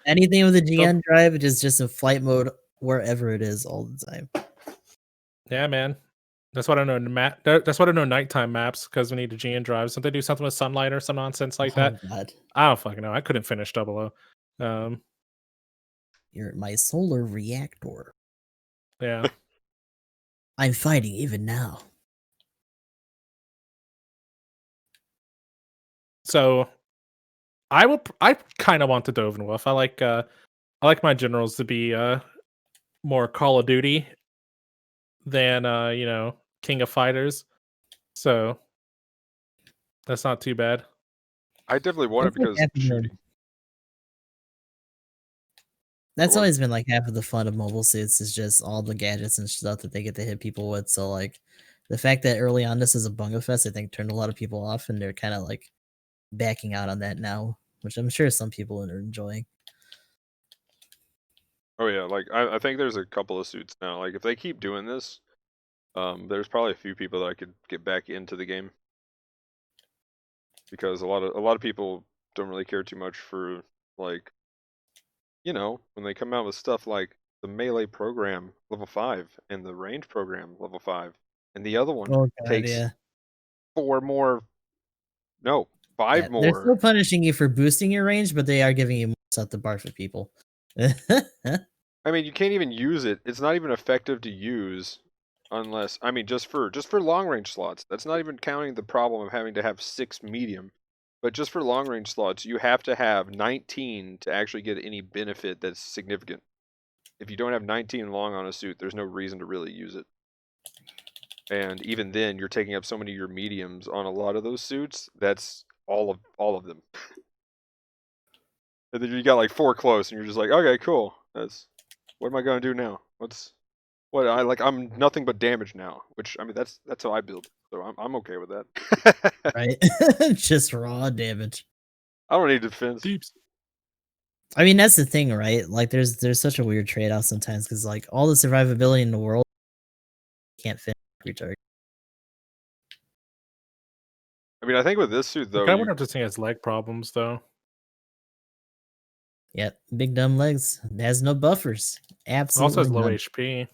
Anything with a GN drive, it is just in flight mode wherever it is all the time. Yeah, man. That's what I know. That's what I know. Nighttime maps because we need a GN drive. So they do something with sunlight or some nonsense like that. God. I don't fucking know. I couldn't finish Double O. You're my solar reactor. Yeah. I'm fighting even now. So I kind of want the Doven Wolf. I like my generals to be more Call of Duty than King of Fighters. So that's not too bad. I definitely want it because shooting. That's always been like half of the fun of mobile suits is just all the gadgets and stuff that they get to hit people with. So like the fact that early on this is a bunga fest, I think turned a lot of people off, and they're kind of like backing out on that now, which I'm sure some people are enjoying. Oh yeah, like I think there's a couple of suits now. Like if they keep doing this, there's probably a few people that I could get back into the game. Because a lot of people don't really care too much for like when they come out with stuff like the melee program level 5 and the range program level 5 and the other one takes 5 more. They're still punishing you for boosting your range, but they are giving you more stuff to barf at people. I mean, you can't even use it. It's not even effective to use unless, I mean, just for long range slots. That's not even counting the problem of having to have 6 medium. But just for long range slots, you have to have 19 to actually get any benefit that's significant. If you don't have 19 long on a suit, there's no reason to really use it. And even then, you're taking up so many of your mediums on a lot of those suits. That's all of them. And then you got like 4 close, and you're just like, okay, cool. What am I gonna do now? I'm nothing but damage now. Which I mean, that's how I build. so I'm okay with that. Right? Just raw damage. I don't need defense. Deeps. I mean, that's the thing, right? Like, there's such a weird trade-off sometimes because like all the survivability in the world can't fit every target. I mean, I think with this suit though, I wonder if this thing has leg problems though. Yep, big dumb legs. It has no buffers. It Absolutely also has low none. HP.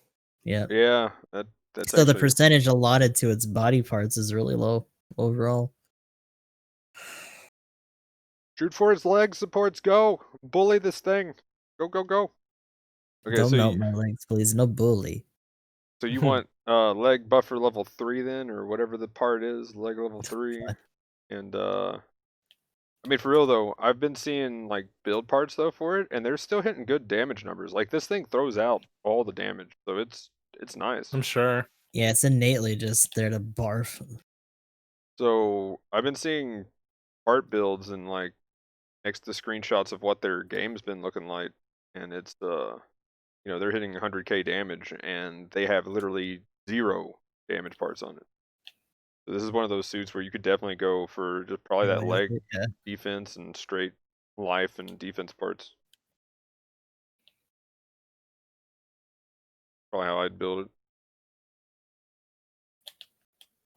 Yep. yeah, that's So the actually percentage allotted to its body parts is really low overall. shoot for its leg supports. Go bully this thing. Go go go. Okay, Don't so melt my legs, please. No bully. so you want leg buffer level 3 then, or whatever the part is, leg level 3, and I mean, for real though, I've been seeing like build parts though for it, and they're still hitting good damage numbers. Like this thing throws out all the damage, so it's nice. I'm sure. Yeah, it's innately just there to barf. So I've been seeing part builds and like next to screenshots of what their game's been looking like, and it's you know, they're hitting 100k damage, and they have literally 0 damage parts on it. So this is one of those suits where you could definitely go for just probably that leg Yeah. defense and straight life and defense parts. Probably how I'd build it.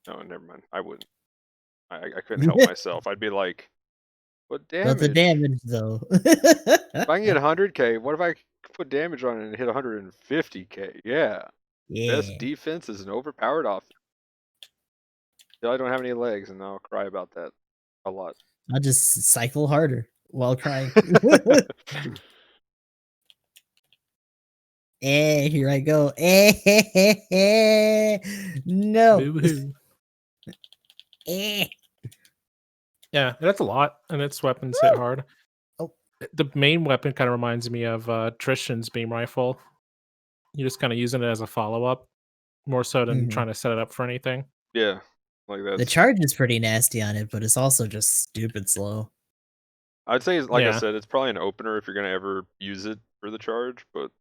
No, never mind. I wouldn't. I couldn't help myself. I'd be like, what damage? But the damage though. If I can get 100k, what if I put damage on it and hit 150k? Yeah. Yeah. Best defense is an overpowered offense. I don't have any legs, and I'll cry about that a lot. I'll just cycle harder while crying. Here I go. No. Boo-hoo. Yeah, that's a lot, and its weapons hit hard. Oh. The main weapon kind of reminds me of Tristan's beam rifle. You're just kind of using it as a follow-up, more so than trying to set it up for anything. Yeah, like that. The charge is pretty nasty on it, but it's also just stupid slow. I'd say, like I Yeah. said, it's probably an opener if you're gonna ever use it for the charge, but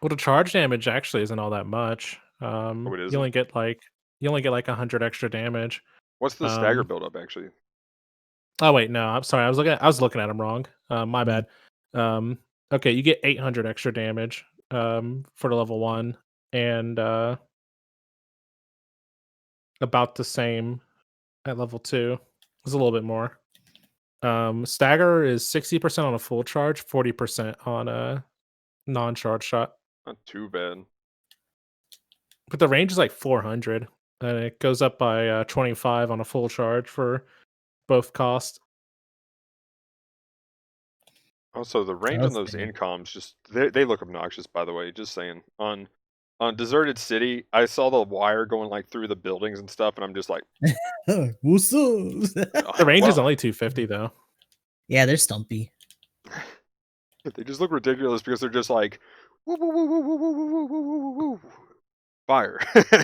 Well, the charge damage actually isn't all that much. it You isn't? only get like 100 extra damage. What's the stagger build up actually? Oh wait, no, I'm sorry. I was looking at them wrong. My bad. Okay, you get 800 extra damage for the level 1 and about the same at level 2. It's a little bit more. Stagger is 60% on a full charge, 40% on a non-charge shot. Not too bad. But the range is like 400, and it goes up by 25 on a full charge for both costs. Also, the range on That's those good. incoms just they look obnoxious. By the way, just saying. On Deserted City, I saw the wire going like through the buildings and stuff, and I'm just like, What's up? The range is wow. only 250 though. Yeah, they're stumpy. They just look ridiculous because they're just like, woo, woo, woo, woo, woo, woo, woo, woo, woo, woo, fire.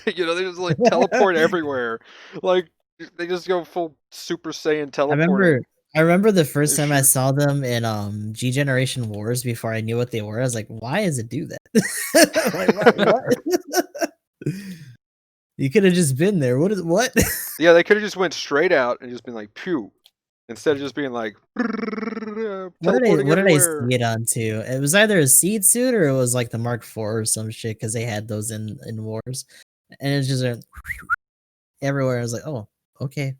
You know, they just like teleport everywhere. Like they just go full Super Saiyan teleporting. I remember the first They time I shoot- saw them in G Generation Wars before I knew what they were. I was like, why does it do that? Like, what? You could have just been there. What? Yeah, they could have just went straight out and just been like pew, instead of just being like teleporting What did I everywhere. see it onto? It was either a seed suit or it was like the Mark IV or some shit because they had those in Wars, and it's just everywhere. I was like, oh, okay.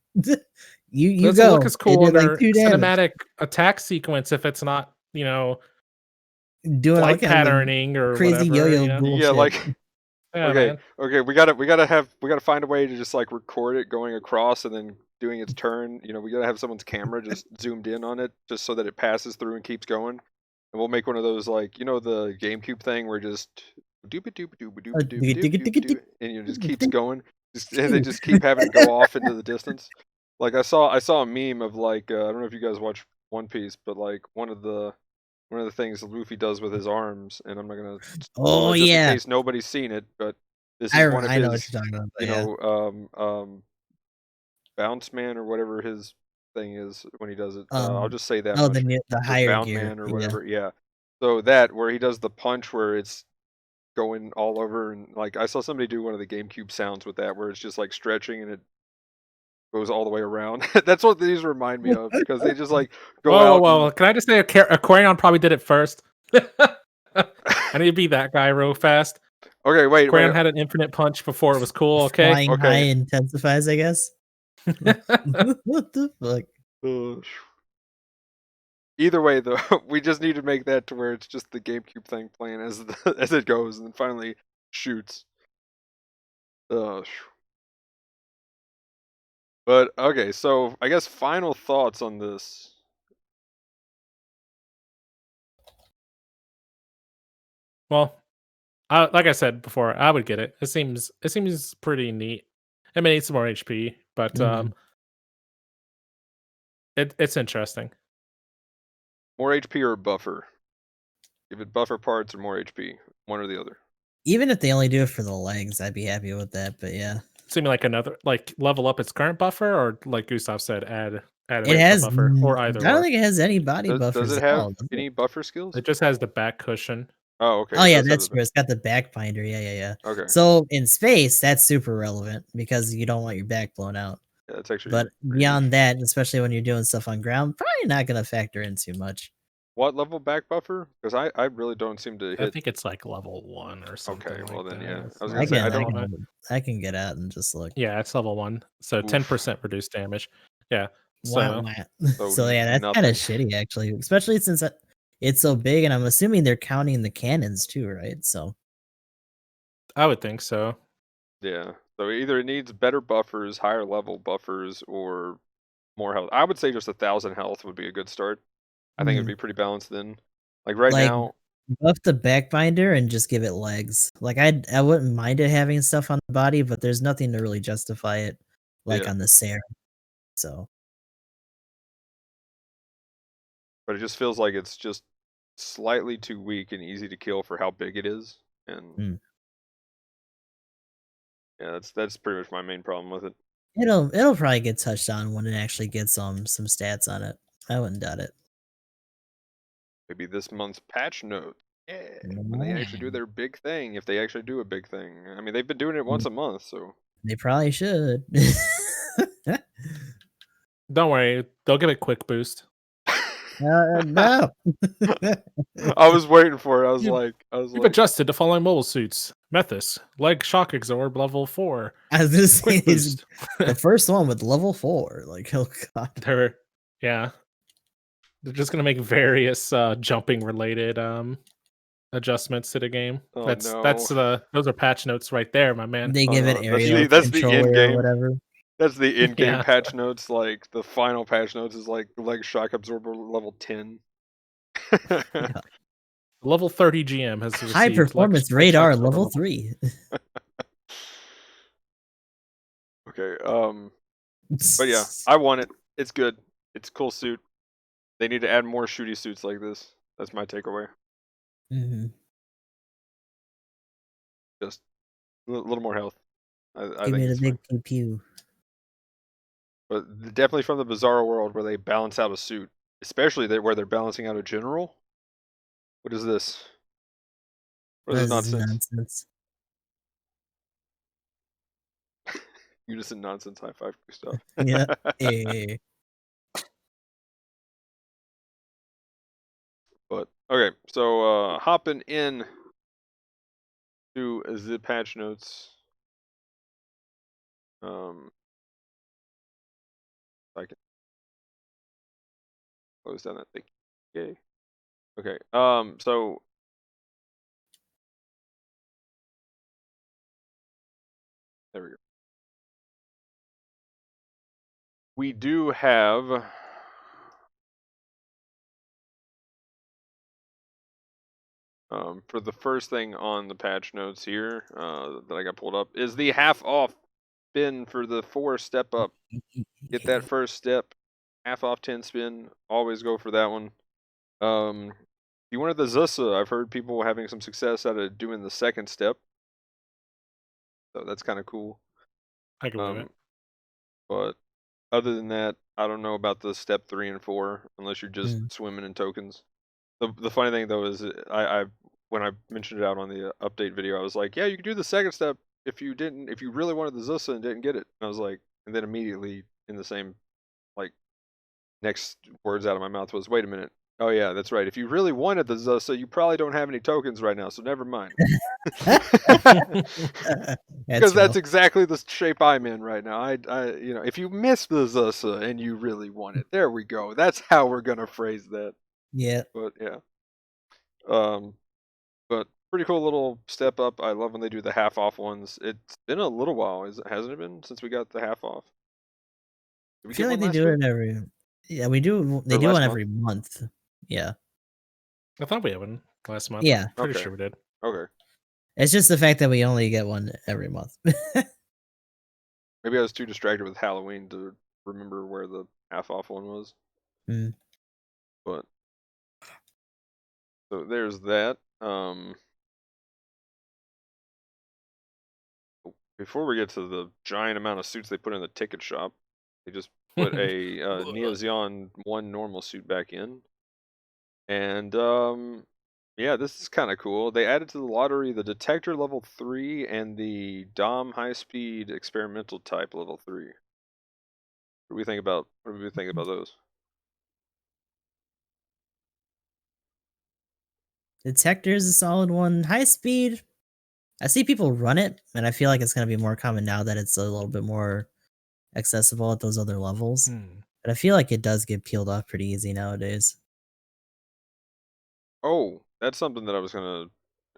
You Doesn't go. look as cool It in did, their like 2 damage. cinematic attack sequence if it's not, Doing flight all kind of patterning or crazy whatever. yo-yo bullshit. Yeah, like Yeah, okay, man. okay, we gotta find a way to just like record it going across and then doing its turn. You know, we gotta have someone's camera just zoomed in on it just so that it passes through and keeps going. And we'll make one of those like, you know, the GameCube thing where just doop it doop it doop it doop it doop it doop it doop it, and it just keeps going. And they just keep having to go off into the distance. Like I saw a meme of like I don't know if you guys watch One Piece, but like one of the things Luffy does with his arms, and I'm not gonna spoil Oh it just yeah, in case nobody's seen it, but this I is one of know what his, you're talking about. you Yeah. know, bounce man or whatever his thing is when he does it. I'll just say that Oh, much. the Or higher bound gear. man or Yeah. whatever. Yeah. So that where he does the punch where it's going all over, and like I saw somebody do one of the GameCube sounds with that, where it's just like stretching and it goes all the way around. That's what these remind me of, because they just like go Whoa, out. whoa! Can I just say Aquarion probably did it first? I need to be that guy real fast. Okay, wait. Aquarion had an infinite punch before it was cool. Okay. Flying high intensifies, I guess. What the fuck? Either way, though, we just need to make that to where it's just the GameCube thing playing as as it goes, and then finally shoots. But okay, so I guess final thoughts on this. Well, like I said before, I would get it. It seems pretty neat. It may need some more HP, but it's interesting. More HP or a buffer? Give it buffer parts or more HP, one or the other. Even if they only do it for the legs, I'd be happy with that. But yeah, Seeming like another level up its current buffer, or like Gustav said, add it an has. extra buffer, or either. I don't think it has any body buffers. Does it at have all, does any it? buffer skills? It just has the back cushion. Oh, okay. Oh yeah, that's true. It's got the back binder. Yeah. Okay. So in space, that's super relevant because you don't want your back blown out. Yeah, that's actually. But beyond that, especially when you're doing stuff on ground, probably not going to factor in too much. What level back buffer? Because I really don't seem to hit. I think it's like level 1 or something. Okay, well like then that. yeah. I was gonna say I can get out and just look. Yeah, it's level 1, so 10% reduced damage. Yeah. So yeah, that's kind of shitty actually, especially since it's so big, and I'm assuming they're counting the cannons too, right? So I would think so. Yeah. So either it needs better buffers, higher level buffers, or more health. I would say just 1,000 health would be a good start. I think it'd be pretty balanced then. Like now, buff the back binder and just give it legs. Like I wouldn't mind it having stuff on the body, but there's nothing to really justify it, like on the serum. So. But it just feels like it's just slightly too weak and easy to kill for how big it is, and yeah, that's pretty much my main problem with it. It'll probably get touched on when it actually gets some stats on it. I wouldn't doubt it. Maybe this month's patch note. Yeah, when they actually do their big thing, if they actually do a big thing. I mean, they've been doing it once a month, so they probably should. Don't worry, they'll give it quick boost. No. I was waiting for it. I was like, You've adjusted to following mobile suits. Methus, leg shock absorb level 4. I was just saying, the first one with level 4. Like, oh god. They're just gonna make various jumping related adjustments to the game. Oh, those are patch notes right there, my man. They give it area that's the in-game, or whatever. That's the in-game patch notes. Like the final patch notes is like leg shock absorber level 10. Level 30 GM has received high performance radar level 3. Okay. But yeah, I want it. It's good. It's a cool suit. They need to add more shooty suits like this. That's my takeaway. Just a little more health. I Give think it a big pew pew. But definitely from the Bizarro world where they balance out a suit, especially where they're balancing out a general. What is this? What is this nonsense? Unison nonsense. High five stuff. Yeah. Hey. But okay, so hopping in to the patch notes. I can close down that thing. Yay. Okay. So there we go. We do have for the first thing on the patch notes here that I got pulled up is the half off spin for the 4 step up. Get that first step, half off 10 spin. Always go for that one. If you wanted the Zusa, I've heard people having some success out of doing the second step, so that's kind of cool. I can believe it. But other than that, I don't know about the step 3 and 4 unless you're just swimming in tokens. The funny thing though is I when I mentioned it out on the update video, I was like, yeah, you can do the second step if you really wanted the Zusa and didn't get it. And I was like, and then immediately in the same, like, next words out of my mouth was, wait a minute. Oh yeah, that's right. If you really wanted the Zusa, you probably don't have any tokens right now, so never mind. Because that's exactly the shape I'm in right now. I if you miss the Zusa and you really want it, there we go. That's how we're gonna phrase that. Yeah. But yeah. But pretty cool little step up. I love when they do the half off ones. It's been a little while, hasn't it been, since we got the half off? Did we I feel get like one they last do week? it every. Yeah, we do. They Or do last one month? every month. Yeah. I thought we had one last month. Yeah. Pretty Okay. sure we did. Okay. It's just the fact that we only get one every month. Maybe I was too distracted with Halloween to remember where the half off one was. Mm. But so there's that. Before we get to the giant amount of suits they put in the ticket shop, they just put a Neo Xeon 1 normal suit back in. And yeah, this is kind of cool. They added to the lottery the Detector level 3 and the Dom high speed experimental type level 3. What do we think about those? Detector is a solid one. High speed. I see people run it, and I feel like it's going to be more common now that it's a little bit more accessible at those other levels. But I feel like it does get peeled off pretty easy nowadays. Oh, that's something that I was gonna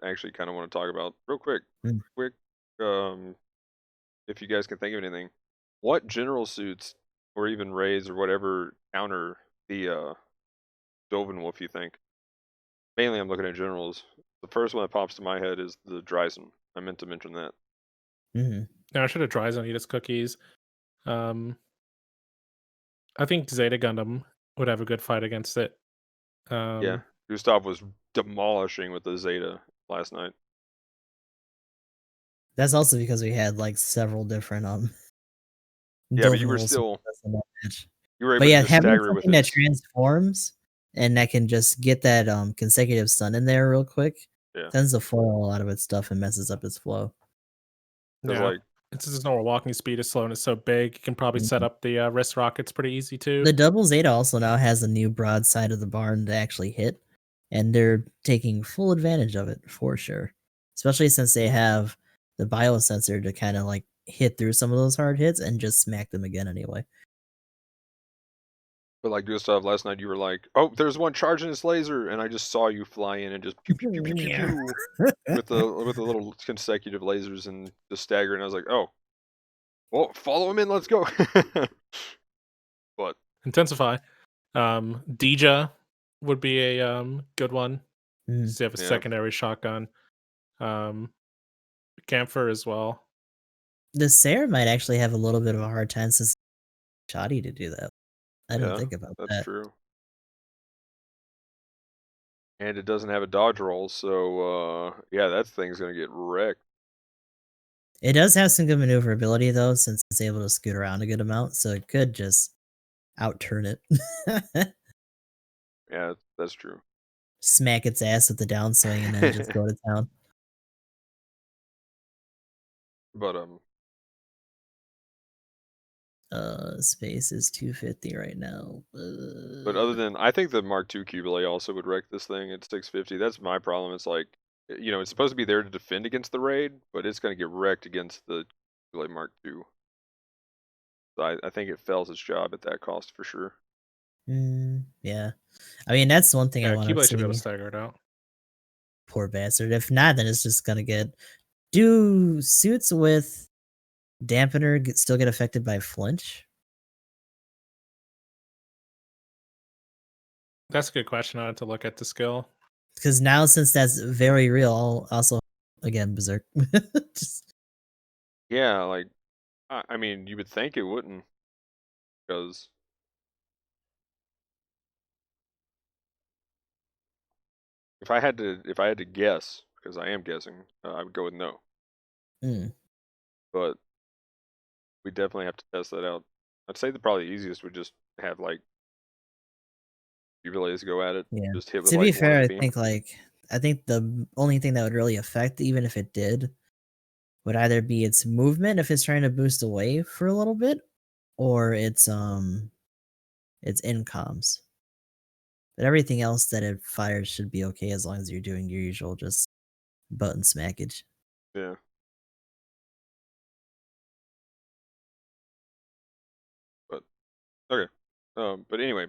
actually kind of want to talk about real quick. Mm. Quick, if you guys can think of anything, what general suits or even raids or whatever counter the Doven Wolf, you think? Mainly, I'm looking at generals. The first one that pops to my head is the Dryzen. I meant to mention that. Mm-hmm. Yeah, I should have tried on Edith's cookies. I think Zeta Gundam would have a good fight against it. Yeah, Gustav was demolishing with the Zeta last night. That's also because we had like several different Yeah, but you Doven were Wolves still in that match. you were But able yeah, to just having stagger with something that his. transforms and that can just get that consecutive stun in there real quick Yeah, tends to foil a lot of its stuff and messes up its flow. because Yeah. like Since his normal walking speed is slow and it's so big, you can probably set up the wrist rockets pretty easy too. The double Zeta also now has a new broadside of the barn to actually hit, and they're taking full advantage of it for sure. Especially since they have the biosensor to kind of like hit through some of those hard hits and just smack them again anyway. But like Gustav last night, you were like, "Oh, there's one charging his laser," and I just saw you fly in and just pew pew pew pew pew pew with the little consecutive lasers and the stagger, and I was like, "Oh, well, follow him in, let's go." But Intensify. Dija would be a good one. Mm. Because they have a Yeah. secondary shotgun. Camphor as well. The Sarah might actually have a little bit of a hard time since shoddy to do that. I didn't yeah, think about that's that. true. And it doesn't have a dodge roll, so yeah, that thing's gonna get wrecked. It does have some good maneuverability though, since it's able to scoot around a good amount, so it could just outturn it. Yeah, that's true. Smack its ass with the downswing and then just go to town. But Space is 250 right now. But other than, I think the Mark II Cubile also would wreck this thing at 650. That's my problem. It's like, it's supposed to be there to defend against the raid, but it's going to get wrecked against the Cubile Mark II. So I think it fails its job at that cost for sure. Yeah. I mean, that's one thing I Yeah, want to Keyblade should be able to see. stagger it out. Poor bastard. If not, then it's just gonna get. Do suits with dampener still get affected by flinch? That's a good question. I had to look at the skill. Because now, since that's very real, I'll also again berserk. Just Yeah, like, I mean, you would think it wouldn't, because if I had to guess, because I am guessing, I would go with no. mm, But we definitely have to test that out. I'd say probably the easiest would just have like Cubiles go at it. yeah. Just hit with To be like one fair, of I the beam. think like I think the only thing that would really affect, even if it did, would either be its movement if it's trying to boost away for a little bit, or its incoms. But everything else that it fires should be okay as long as you're doing your usual just button smackage. Yeah. But okay. But anyway,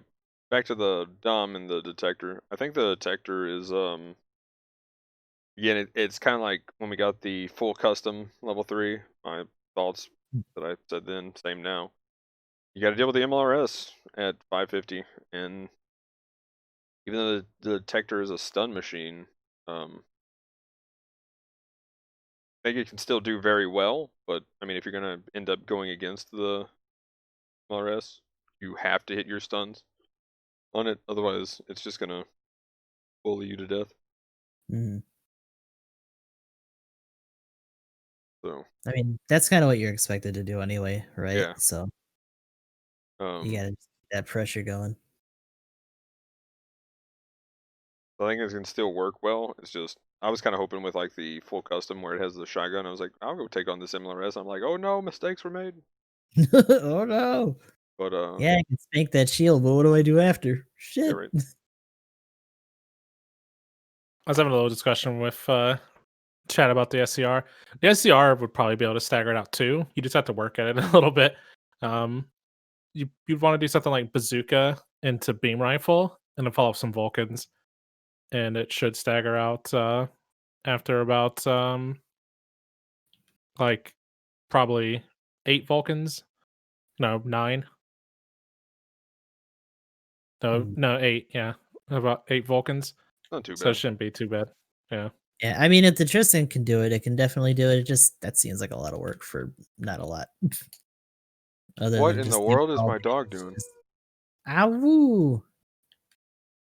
back to the Dom and the detector. I think the detector is again it's kind of like when we got the full custom level 3. My thoughts that I said then, same now. You got to deal with the MLRS at 550, and even though the detector is a stun machine, I think it can still do very well. But I mean, if you're gonna end up going against the MLRS, you have to hit your stuns on it. Otherwise, it's just gonna bully you to death. Mhm. So I mean, that's kind of what you're expected to do anyway, right? yeah, So you gotta keep that pressure going. I think it can still work well. It's just I was kind of hoping with like the full custom where it has the shotgun. I was like, I'll go take on this MLRS. I'm like, oh no, mistakes were made. Oh no! But Yeah, I can spank that shield, but what do I do after? yeah, Shit. right. I was having a little discussion with chat about the SCR. The SCR would probably be able to stagger it out too. You just have to work at it a little bit. You'd want to do something like bazooka into beam rifle and then follow up some Vulcans, and it should stagger out after about like probably 8 Vulcans. No, 9. Mm. No, 8. Yeah, about 8 Vulcans. Not too So it bad. shouldn't be too bad. Yeah. Yeah, I mean, if the Tristan can do it, it can definitely do it. It just that seems like a lot of work for not a lot. Other What than in the just like world is all my dog damage. doing? Ow!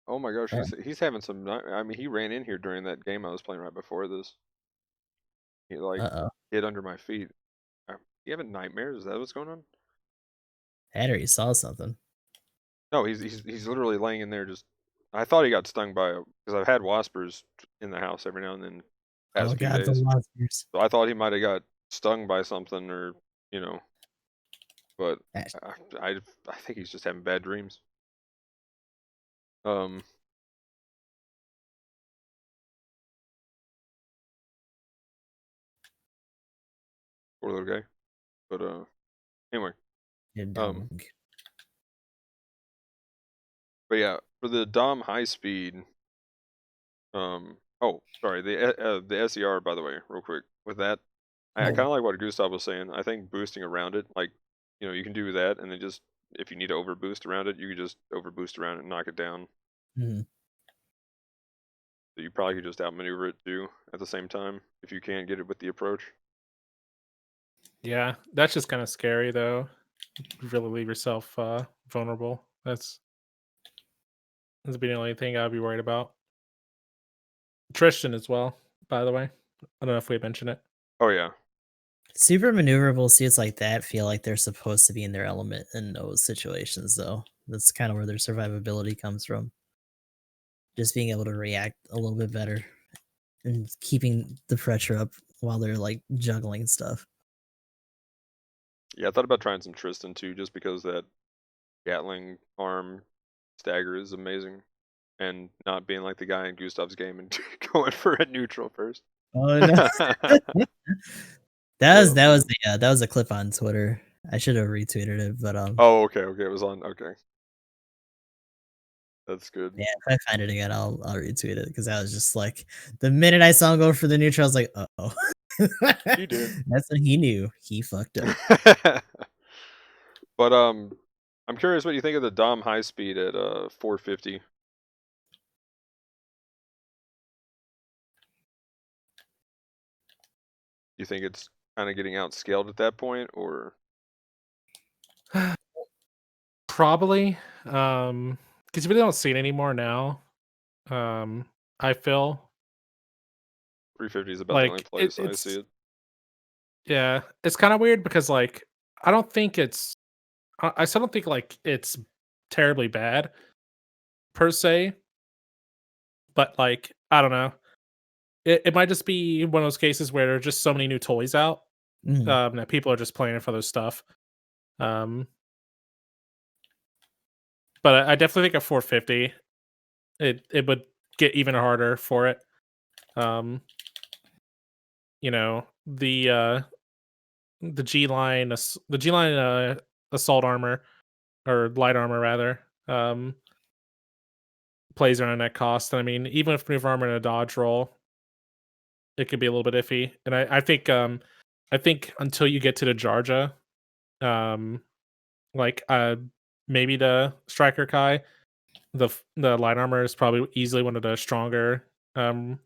Oh my gosh, Uh, he's having some. I mean, he ran in here during that game I was playing right before this. He like Uh-oh. hid under my feet. You having nightmares? Is that what's going on? Hattery saw something. No, he's literally laying in there. Just I thought he got stung by because I've had waspers in the house every now and then Oh past few god, the days. monsters. So I thought he might have got stung by something or you know, but Ash- I think he's just having bad dreams. Um, poor little guy. But anyway, You're um, dumb. but yeah, for the Dom high speed. Oh, sorry. The SER, by the way, real quick. With that, I Oh. kind of like what Gustav was saying. I think boosting around it, like, you can do that, and then just if you need to overboost around it, you could just overboost around it and knock it down. Mhm. So you probably could just outmaneuver it too at the same time if you can't get it with the approach. Yeah, that's just kind of scary though. You really leave yourself vulnerable. That's the only thing I'd be worried about. Tristan as well, by the way. I don't know if we mentioned it. Oh yeah, Super maneuverable suits like that feel like they're supposed to be in their element in those situations, though. That's kind of where their survivability comes from. Just being able to react a little bit better and keeping the pressure up while they're like juggling stuff. yeah. I thought about trying some Tristan too, just because that Gatling arm stagger is amazing, and not being like the guy in Gustav's game and going for a neutral first. Oh no. So, That was a clip on Twitter. I should have retweeted it, but oh, okay, it was on. Okay, that's good. yeah, if I find it again, I'll retweet it because I was just like the minute I saw him go for the neutral, I was like, oh. He did. That's when he knew he fucked up. But I'm curious what you think of the Dom high speed at 450. You think it's kind of getting outscaled at that point, or Probably. Because you really don't see it anymore now. I feel 350 is about the only like place I see it's it? yeah, it's kind of weird because like I don't think it's I still don't think like it's terribly bad per se, but like I don't know. It might just be one of those cases where there are just so many new toys out Mhm. that people are just playing it for those stuff. Um, but I definitely think at 450, it would get even harder for it. Um, you know, the G line, the G line assault armor or light armor rather, plays around that cost. I mean, even if maneuver armor and a dodge roll, it could be a little bit iffy. And I think until you get to the Jarja, um, like maybe the Striker Kai, the light armor is probably easily one of the stronger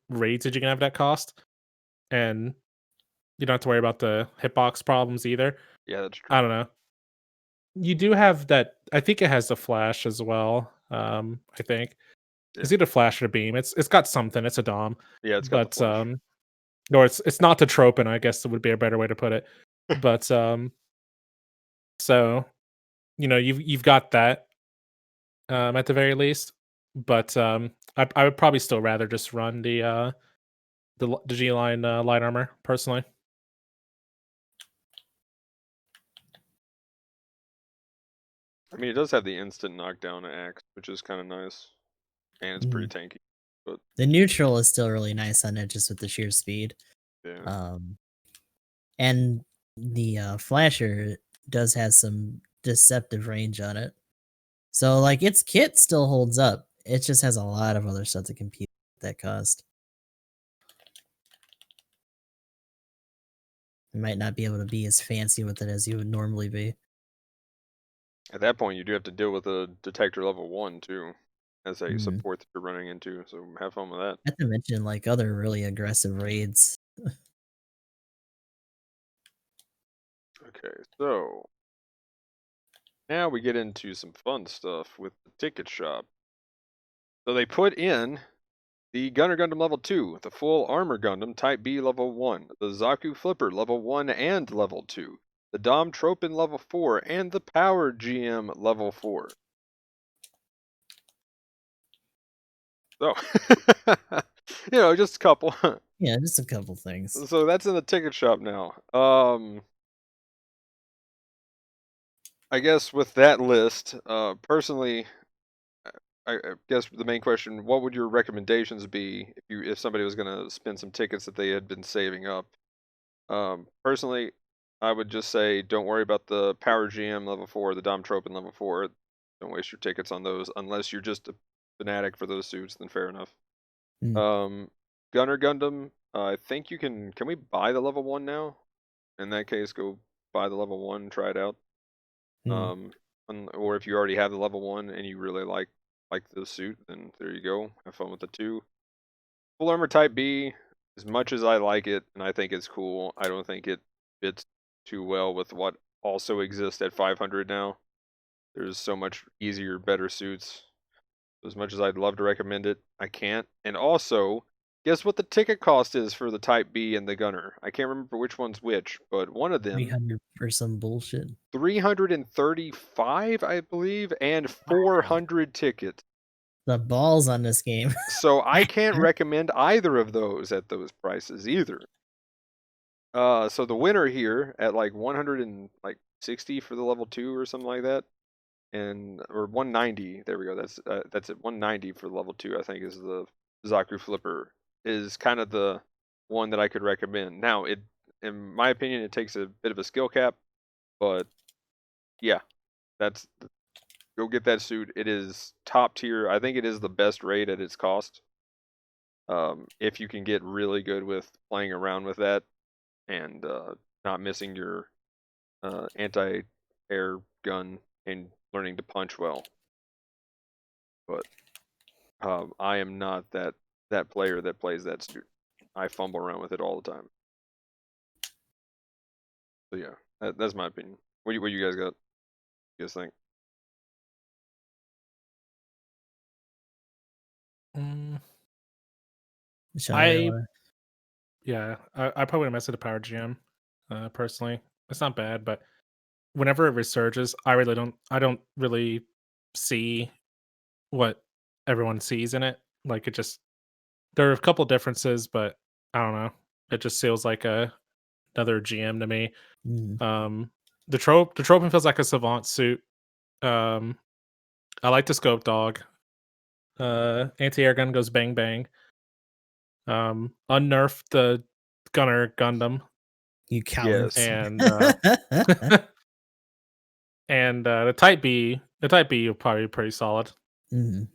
raids that you can have that cost, and you don't have to worry about the hitbox problems either. Yeah, that's true. I don't know. You do have that. I think it has the flash as well. I think Yeah. it's either flash or beam. It's got something. It's a dom, Yeah, it's got the but flash. or it's not the tropin. I guess it would be a better way to put it. But so you've got that at the very least. But I would probably still rather just run the G line light armor personally. I mean, it does have the instant knockdown axe, which is kind of nice, and it's pretty Mhm. tanky. But The neutral is still really nice on it, just with the sheer speed. yeah, Um, and the flasher does have some deceptive range on it. So like its kit still holds up. It just has a lot of other stuff to compete with that cost. You might not be able to be as fancy with it as you would normally be. at that point, you do have to deal with a detector level 1 too, as a Mhm. support that you're running into. So have fun with that. Not to mention like other really aggressive raids. Okay, so now we get into some fun stuff with the ticket shop. So they put in the Gunner Gundam level 2, the full armor Gundam Type B level 1, the Zaku Flipper level 1 and level 2, the Dom Tropin level 4, and the Power GM level 4. So, just a couple. Yeah, just a couple things. So that's in the ticket shop now. I guess with that list, personally, I guess the main question: what would your recommendations be if somebody was going to spend some tickets that they had been saving up? Personally, I would just say don't worry about the Power GM level 4, the Dom Tropin level 4. Don't waste your tickets on those unless you're just a fanatic for those suits. Then fair enough. Mm, Um, Gunner Gundam. I think you can. Can we buy the level 1 now? In that case, go buy the level 1 and try it out. mm, Or if you already have the level 1 and you really like the suit, then there you go. Have fun with the 2. Full armor Type B. As much as I like it and I think it's cool, I don't think it fits too well with what also exists at 500 now. There's so much easier, better suits. As much as I'd love to recommend it, I can't. And also, guess what the ticket cost is for the Type B and the Gunner? I can't remember which one's which, but one of them 300 for some bullshit. 335, I believe, and Wow. 400 tickets. The balls on this game. So I can't recommend either of those at those prices either. So the winner here at like 160 for the level 2 or something like that, or 190. There we go. That's it. 190 for level 2. I think is the Zaku Flipper is kind of the one that I could recommend. Now in my opinion, it takes a bit of a skill cap, but yeah, that's go get that suit. It is top tier. I think it is the best raid at its cost. If you can get really good with playing around with that and not missing your anti-air gun and learning to punch well. But I am not that player that plays that suit. I fumble around with it all the time. So yeah, that's my opinion. What you guys got? What you guys think? Mm, Shall I? I Yeah, I probably mess with the Power GM. Personally, it's not bad, but whenever it resurges, I don't really see what everyone sees in it. Like it just there are a couple differences, but I don't know. It just feels like another GM to me. Mm. The Tropin feels like a Savant suit. Um, I like the Scope Dog. Anti-air gun goes bang bang. Unnerfed the Gunner Gundam, You coward. Yes. and and the Type B will probably be pretty solid. Mhm.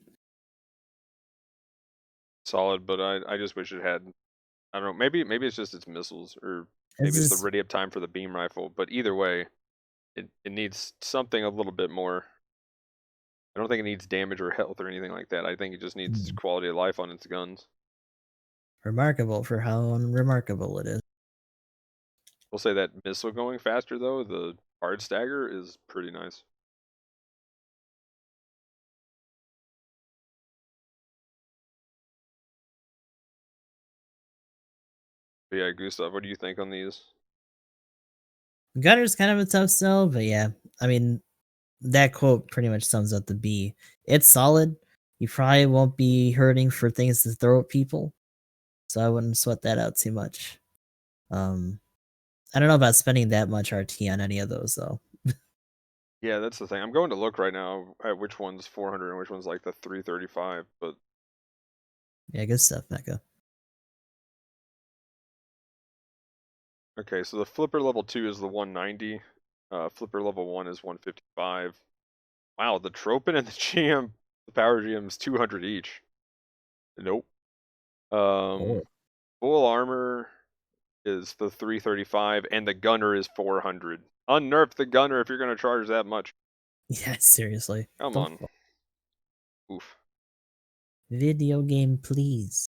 Solid, but I just wish it had. I don't know. Maybe it's just its missiles, or It's maybe it's the just ready up time for the beam rifle. But either way, it needs something a little bit more. I don't think it needs damage or health or anything like that. I think it just needs quality of life on its guns. remarkable for how unremarkable it is. We'll say that missile going faster though, the hard stagger is pretty nice. But yeah, Gustav, what do you think on these? Gunner's kind of a tough sell, but yeah, I mean, that quote pretty much sums up the B. It's solid. You probably won't be hurting for things to throw at people, so I wouldn't sweat that out too much. I don't know about spending that much RT on any of those though. Yeah, that's the thing. I'm going to look right now at which one's 400 and which one's like the 335, but Yeah, good stuff, Mecha. okay, so the flipper level 2 is the 190. Flipper level 1 is 155. Wow, the Tropin and the GM, the Power GM is 200 each. Nope. Oh. Full armor is the 335, and the Gunner is 400. Unnerf the Gunner if you're going to charge that much. Yeah, seriously. Come The on. fuck? Oof. Video game, please.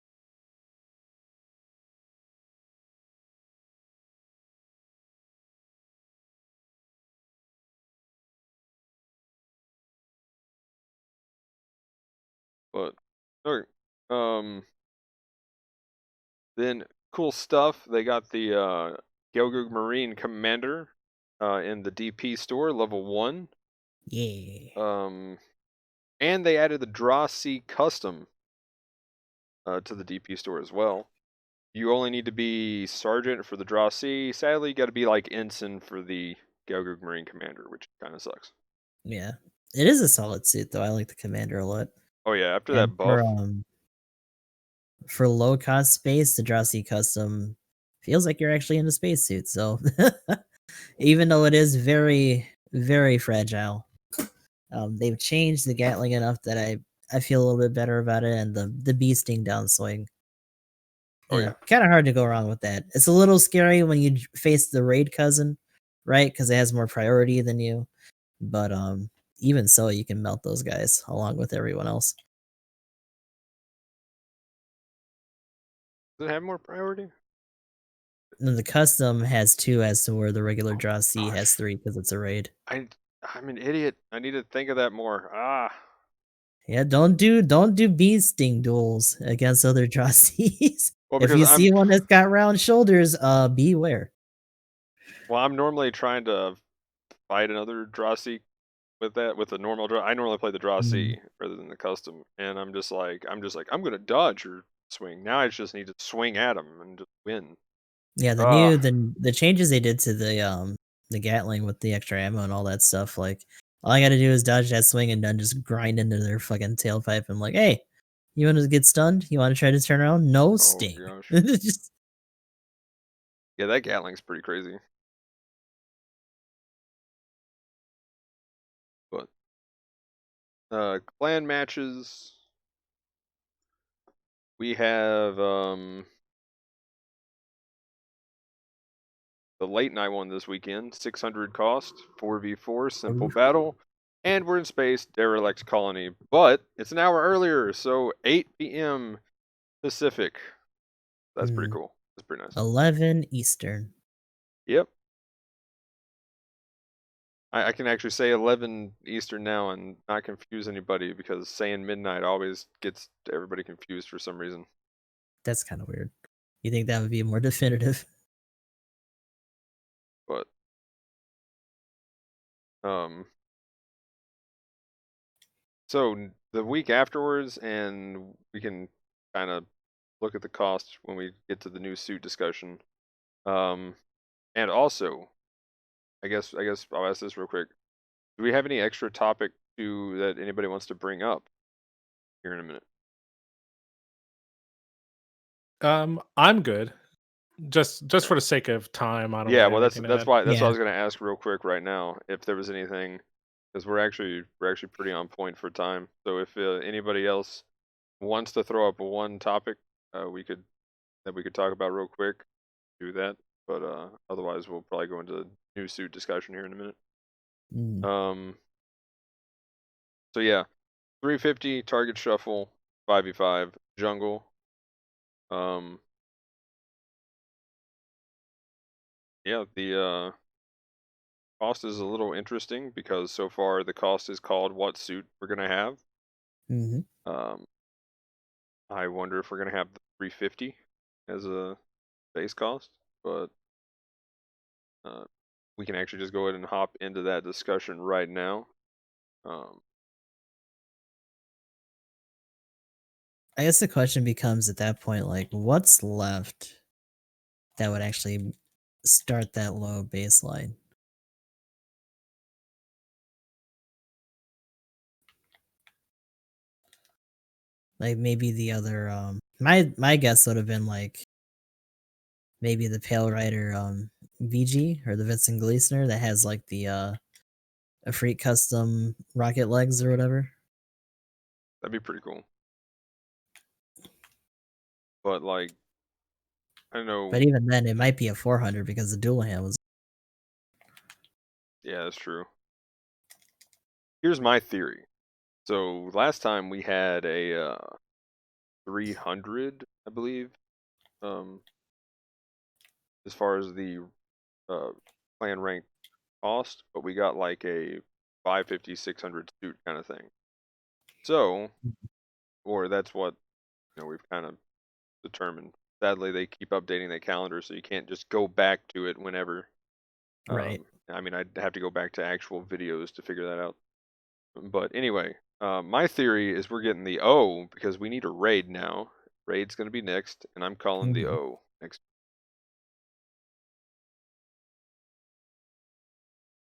But, okay. Then, cool stuff. They got the Gyogug Marine Commander in the DP store, level 1. Yeah. And they added the Draw C Custom to the DP store as well. You only need to be Sergeant for the Draw C. Sadly, you got to be like Ensign for the Gyogug Marine Commander, which kind of sucks. Yeah. It is a solid suit though. I like the commander a lot. Oh yeah, after And that buff. for low cost space, the Drosy custom feels like you're actually in a spacesuit. So even though it is very, very fragile, they've changed the Gatling enough that I feel a little bit better about it, and the bee sting downswing. Oh You yeah. know, kind of hard to go wrong with that. It's a little scary when you face the raid cousin, right? Because it has more priority than you. But even so, you can melt those guys along with everyone else. Does it have more priority? And the custom has 2 as to where the regular Oh draw C gosh. has 3 because it's a raid. I'm an idiot. I need to think of that more. Ah. Yeah, don't do bee sting duels against other draw Cs. Well, If because you see one that's got round shoulders, beware. I'm normally trying to fight another draw C with the normal draw. I normally play the draw Mm. C rather than the custom, and I'm just like I'm gonna dodge your swing. Now I just need to swing at him and just win. Yeah, Ah, the changes they did to the Gatling with the extra ammo and all that stuff, like all I gotta do is dodge that swing and then just grind into their fucking tailpipe and like, hey, you wanna get stunned? You wanna try to turn around? No oh sting. gosh. Just Yeah, that Gatling's pretty crazy. But clan matches. We have the late night one this weekend, 600 cost, 4v4, simple battle. And we're in space, derelict colony. But it's an hour earlier, so 8 p.m. Pacific. That's pretty cool. That's pretty nice. 11 Eastern. Yep. I can actually say 11 Eastern now and not confuse anybody, because saying midnight always gets everybody confused for some reason. That's kind of weird. You think that would be more definitive? But so the week afterwards, and we can kind of look at the cost when we get to the new suit discussion. And also, I guess I'll ask this real quick. Do we have any extra topic that anybody wants to bring up here in a minute? I'm good. Just for the sake of time, I don't Yeah, really well, have anything to that's add. why I Yeah. was gonna ask real quick right now if there was anything, because we're actually pretty on point for time. So if anybody else wants to throw up one topic, we could talk about real quick, do that. But otherwise, we'll probably go into new suit discussion here in a minute. Mm. So yeah, 350 target shuffle, 5v5 jungle. Yeah, the cost is a little interesting because so far the cost is called what suit we're gonna have. Hmm. I wonder if we're gonna have the 350 as a base cost, but we can actually just go ahead and hop into that discussion right now. I guess the question becomes at that point, like, what's left that would actually start that low baseline? Like maybe the other my guess would have been like maybe the Pale Rider VG or the Vincent Gleasoner that has like the Afreet custom rocket legs or whatever. That'd be pretty cool. But like, I don't know. But even then, it might be a 400 because the dual hand was. Yeah, that's true. Here's my theory. So last time we had a 300, I believe, as far as the clan rank cost, but we got like a 550, 600 suit kind of thing. So, or that's what we've kind of determined. Sadly, they keep updating the calendar, so you can't just go back to it whenever. Right. I mean, I'd have to go back to actual videos to figure that out. But anyway, my theory is we're getting the O because we need a raid now. Raid's going to be next, and I'm calling the Mhm. O next.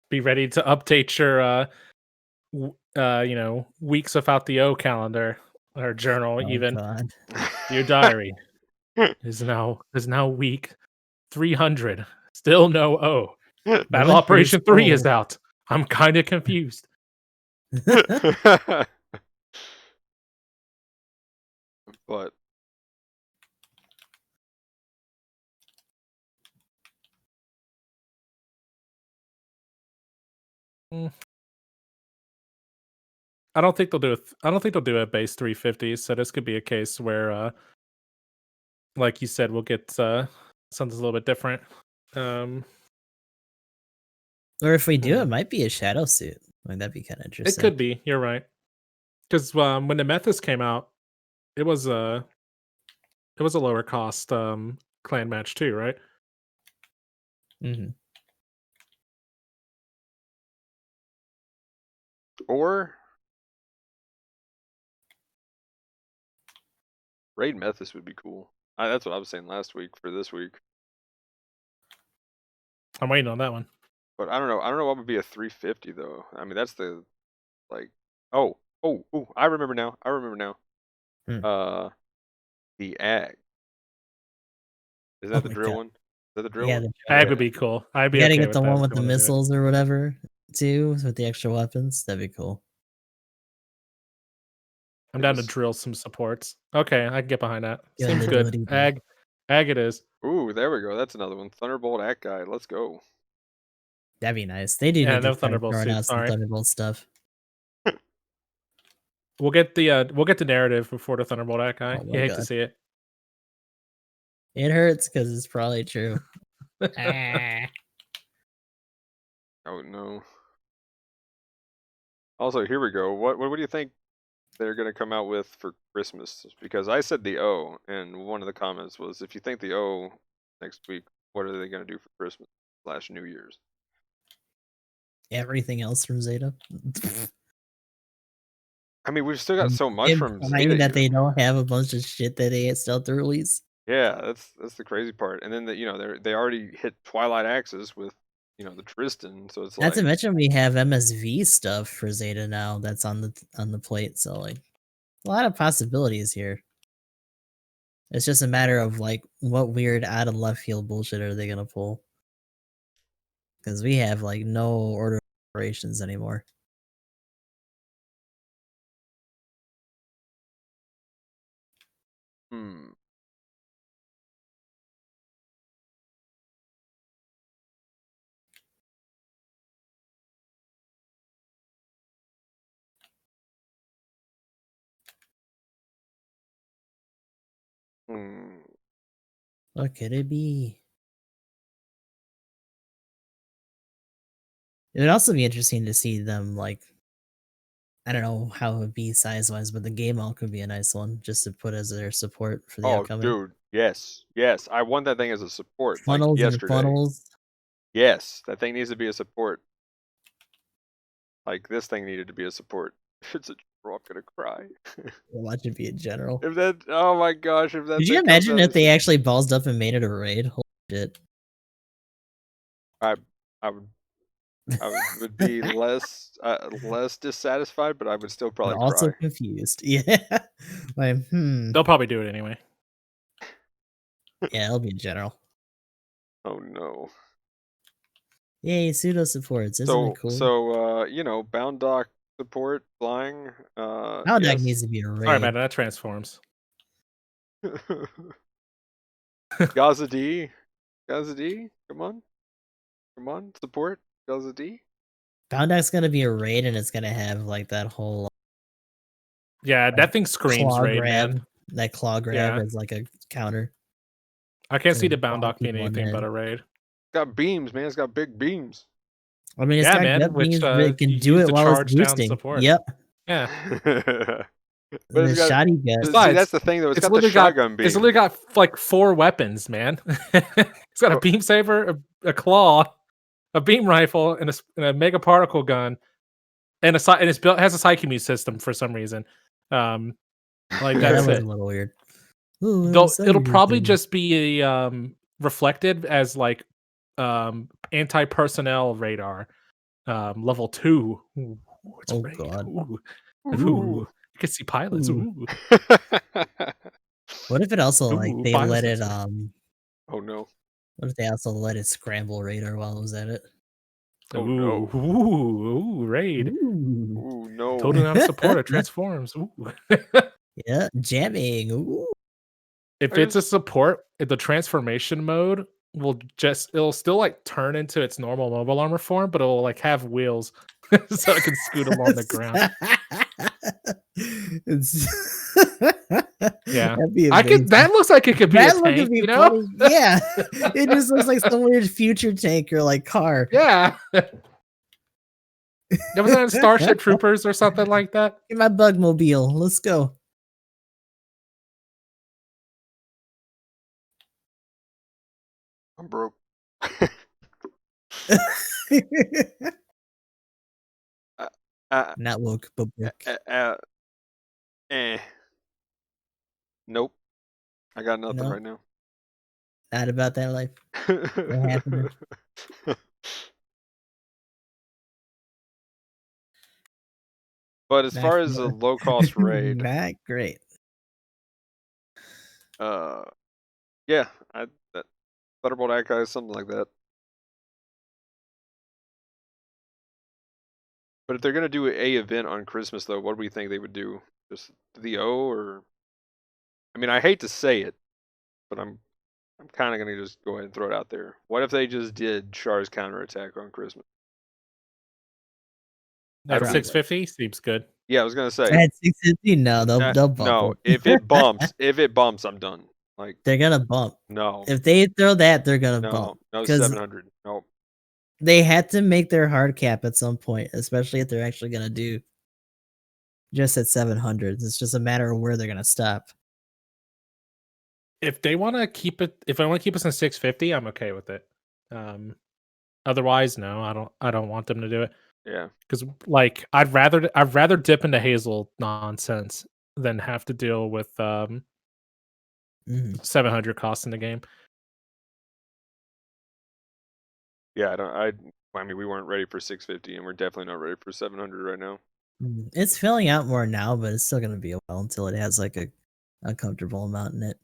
Be ready to update your weeks without the O calendar or journal Oh even. god. Your diary is now week 300. Still no O. Battle Winter's Operation 3 is full. out. I'm kind of confused. But Mm. I don't think they'll do it. I don't think they'll do a base 350. So this could be a case where, like you said, we'll get something a little bit different. Or if we do, Hmm. it might be a shadow suit. Like that'd be kind of It interesting. could be. You're right. Because when the Methus came out, it was a lower cost clan match too, right? Hmm. or raid Methus would be cool. That's what I was saying last week for this week. I'm waiting on that one. But I don't know. I don't know what would be a 350 though. I mean, that's the like. Oh, I remember now. Hmm. The ag. Is Oh that the my drill god. one? Is that the drill Yeah, one? Ag would be cool. I'd you be gotta okay get with the that one if with they the want to do it. missiles or whatever too, with the extra weapons. That'd be cool. I'm It down to was. drill some supports. Okay, I can get behind that. Give him Seems the good. ability to. Ag it is. Ooh, there we go. That's another one. Thunderbolt Act guy. Let's go. That'd be nice. They do Yeah, need to no start Thunderbolt throwing suit. out some Sorry, Thunderbolt stuff. we'll get the narrative before the Thunderbolt Ag guy. Oh You my hate to god. see it. It hurts because it's probably true. Ah. Oh no. Also, here we go. What do you think they're gonna come out with for Christmas? Because I said the O, and one of the comments was, if you think the O next week, what are they gonna do for Christmas / New Year's? Everything else from Zeta. I mean, we've still got so much from implying Zeta. that they don't have a bunch of shit that they still have to release. Yeah, that's the crazy part. And then they already hit Twilight Axis with the Tristan, so it's Not to like mention we have MSV stuff for Zeta now that's on the plate. So like a lot of possibilities here. It's just a matter of like what weird out of left field bullshit are they gonna pull? Because we have like no order of operations anymore. hmm. Hmm. What could it be? It would also be interesting to see them like I don't know how it would be size wise, but the game all could be a nice one just to put as their support for the Oh, upcoming dude, yes, yes. I want that thing as a support, like funnels and yesterday. funnels. Yes, that thing needs to be a support. Like this thing needed to be a support. If it's a draw, I'm gonna cry. Watch it be a general. If that, oh my gosh, if that Could you thing comes imagine out if they as actually ballsed up and made it a raid? Holy shit. I would be less dissatisfied, but I would still But probably also cry. confused. Yeah. Like, They'll probably do it anyway. Yeah, it'll be a general. Oh no. Yay, pseudo supports. Isn't it cool? So Bound Dock support flying. Now that Yes. needs to be a Sorry, raid. man, that transforms. Gaza D, come on, support Gaza D. Boundock's gonna be a raid and it's gonna have like that whole Yeah, like, that thing screams claw raid, grab. man. That claw grab as like a counter. I can't see Gonna the Bound bonk Dock being people in the anything but head. a raid. It's got beams, man. It's got big beams. I mean, it's Yeah, got man, gut which beams, but it can you do use it to while it's charge down boosting. support. Yep. Yeah. But And the it's got. shoddy gut. See, Besides, that's the thing though. It's got the literally shotgun beam. It's literally got like 4 weapons, man. It's got a beam saber, a claw, a beam rifle, and a mega particle gun, and it's built has a psyche system for some reason. Like Yeah, that's that was it. a little weird. Ooh, It'll probably just be reflected as like anti-personnel radar, level 2. Ooh, it's a Oh raid. god. Ooh. Ooh. You can see pilots. Ooh. What if it also like Ooh, they let it biosensor. Oh no. what if they also let it scramble radar while it was at it? Oh Ooh, no. ooh, raid. Ooh. Ooh no. Totally not a supporter. Transforms. Ooh. Yeah, jamming. Ooh. If I it's a just support, the transformation mode it'll still like turn into its normal mobile armor form, but it'll like have wheels so it can scoot along the ground. It's Yeah. that'd be That looks like it could be a that look tank, could be you know? funny. Yeah. It just looks like some weird future tank or like car. Yeah. That was in Starship Troopers or something like that. Get my bug mobile. Let's go. I'm broke. Not woke, but broke. Eh. Nope. I got nothing No, right now. not about that life. Ain't happening. But as Not far as a for- low cost raid, not great. yeah, that Thunderbolt Akai, something like that. But if they're gonna do a event on Christmas, though, what do we think they would do? Just the O, or I mean, I hate to say it, but I'm kind of gonna just go ahead and throw it out there. What if they just did Char's counterattack on Christmas? At don't- 650 seems good. Yeah, I was gonna say. At 650, no, they'll bump no, them. if it bumps, I'm done. Like They're gonna bump. no, If they throw that, they're gonna no, bump. no, Because 700. No, they had to make their hard cap at some point, especially if they're actually gonna do just at 700. It's just a matter of where they're gonna stop. If I want to keep us in 650, I'm okay with it. Otherwise, no, I don't want them to do it. Yeah. Because like I'd rather dip into Hazel nonsense than have to deal with 700 costs in the game. Yeah, I mean, we weren't ready for 650, and we're definitely not ready for 700 right now. It's filling out more now, but it's still gonna be a while until it has like a comfortable amount in it.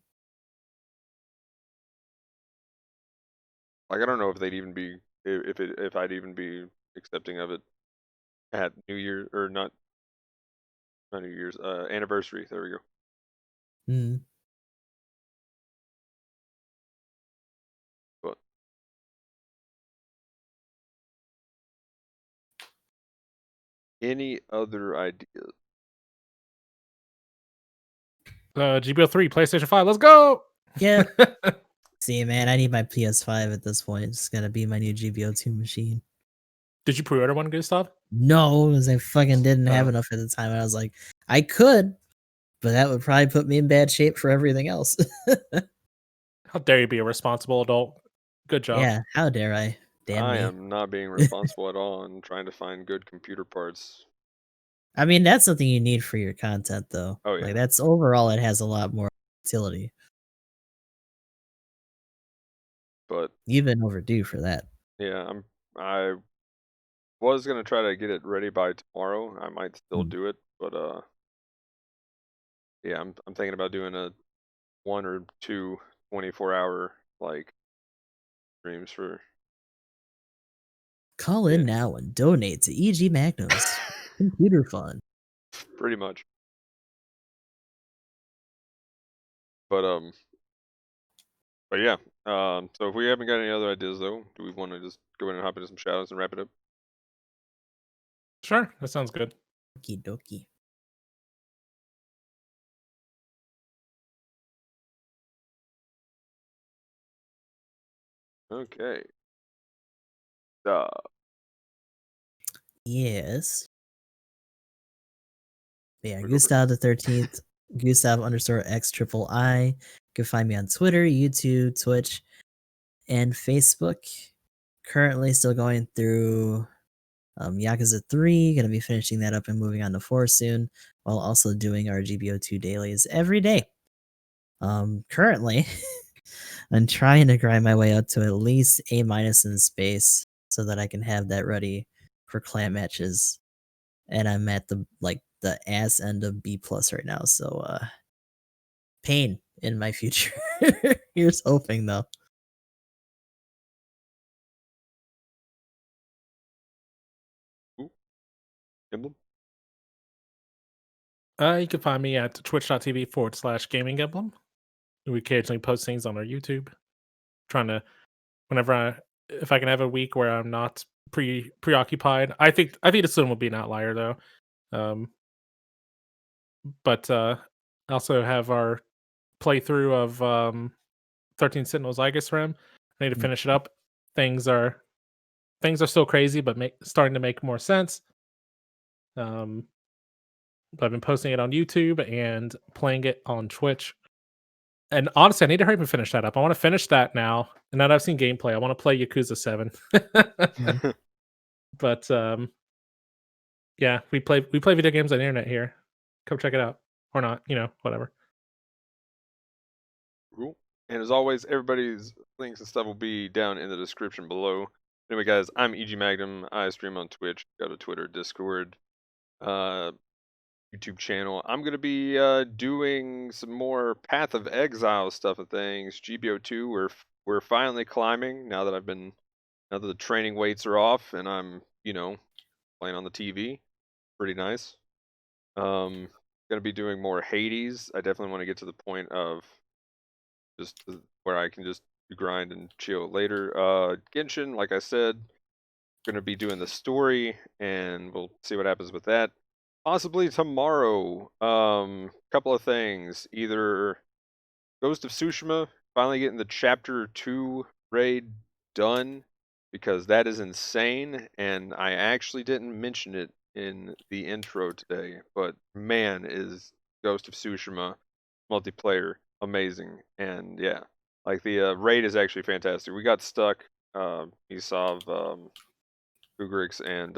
Like, I don't know if they'd even be if I'd even be accepting of it at New Year or not New Year's anniversary. There we go. Mm. But any other ideas? GBO3, PlayStation 5, let's go! Yeah. See, man, I need my PS5 at this point. It's gonna be my new GBO2 machine. Did you pre-order one, Gustav? No, because I fucking didn't have enough at the time. And I was like, I could, but that would probably put me in bad shape for everything else. How dare you be a responsible adult? Good job. Yeah, how dare I? Damn I me. am not being responsible at all and trying to find good computer parts. I mean, that's something you need for your content, though. Oh, yeah. Like, that's overall, it has a lot more utility. But You've been overdue for that. yeah, I was gonna try to get it ready by tomorrow. I might still do it, but yeah, I'm thinking about doing a 1 or 2 24-hour like streams for Call in now and donate to EG Magnum's computer fund. pretty much. But yeah. So if we haven't got any other ideas though, do we want to just go in and hop into some shoutouts and wrap it up? Sure, that sounds good. Okie dokie. Okay. Yes. Yeah, Gustav the 13th, Gustav _ X triple I. You can find me on Twitter, YouTube, Twitch, and Facebook. Currently still going through Yakuza 3, gonna be finishing that up and moving on to 4 soon, while also doing our GBO2 dailies every day. Currently, I'm trying to grind my way up to at least A- in space so that I can have that ready for clan matches. And I'm at the ass end of B+ right now, so pain in my future. Here's hoping though. Emblem? You can find me at twitch.tv/GamingEmblem. We occasionally post things on our YouTube. Trying to, if I can have a week where I'm not preoccupied. I think this one will be an outlier though. But I also have our playthrough of 13 Sentinels Aegis Rim. I need to finish it up. Things are still crazy, but starting to make more sense. I've been posting it on YouTube and playing it on Twitch. And honestly, I need to hurry up and finish that up. I want to finish that now. And now that I've seen gameplay, I want to play Yakuza 7. But yeah, we play video games on the internet here. Come check it out. Or not, whatever. Cool. And as always, everybody's links and stuff will be down in the description below. Anyway, guys, I'm EG Magnum. I stream on Twitch, got a Twitter, Discord, YouTube channel. I'm gonna be doing some more Path of Exile stuff and things. GBO2, we're finally climbing now that the training weights are off and I'm playing on the TV. Pretty nice. Gonna be doing more Hades. I definitely want to get to the point of just where I can just grind and chill later. Genshin, like I said, gonna be doing the story and we'll see what happens with that. Possibly tomorrow. Couple of things. Either Ghost of Tsushima, finally getting the chapter 2 raid done, because that is insane, and I actually didn't mention it in the intro today, but man, is Ghost of Tsushima multiplayer amazing. And yeah, like the raid is actually fantastic. We got stuck. Esov, Ugrix, and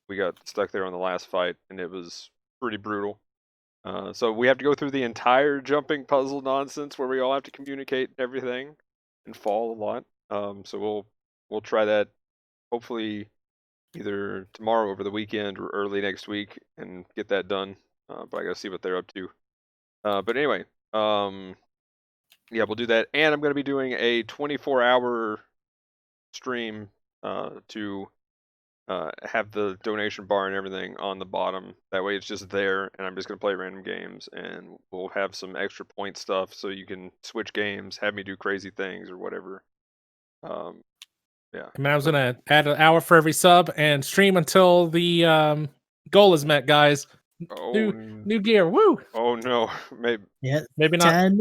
We got stuck there on the last fight, and it was pretty brutal. So we have to go through the entire jumping puzzle nonsense where we all have to communicate everything and fall a lot. So we'll try that hopefully either tomorrow over the weekend or early next week and get that done. But I gotta see what they're up to. But anyway, yeah, we'll do that. And I'm gonna be doing a 24-hour stream to have the donation bar and everything on the bottom. That way it's just there, and I'm just going to play random games, and we'll have some extra point stuff so you can switch games, have me do crazy things or whatever. Yeah. I mean, I was going to add an hour for every sub and stream until the goal is met, guys. New gear, woo! Oh no, maybe not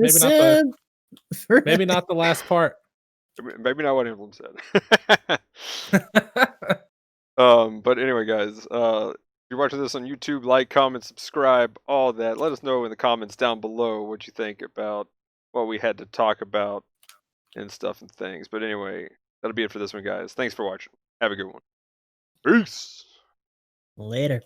the last part. Maybe not what Emblem said. But anyway, guys, if you're watching this on YouTube, like, comment, subscribe, all that. Let us know in the comments down below what you think about what we had to talk about and stuff and things. But anyway, that'll be it for this one, guys. Thanks for watching. Have a good one. Peace. Later.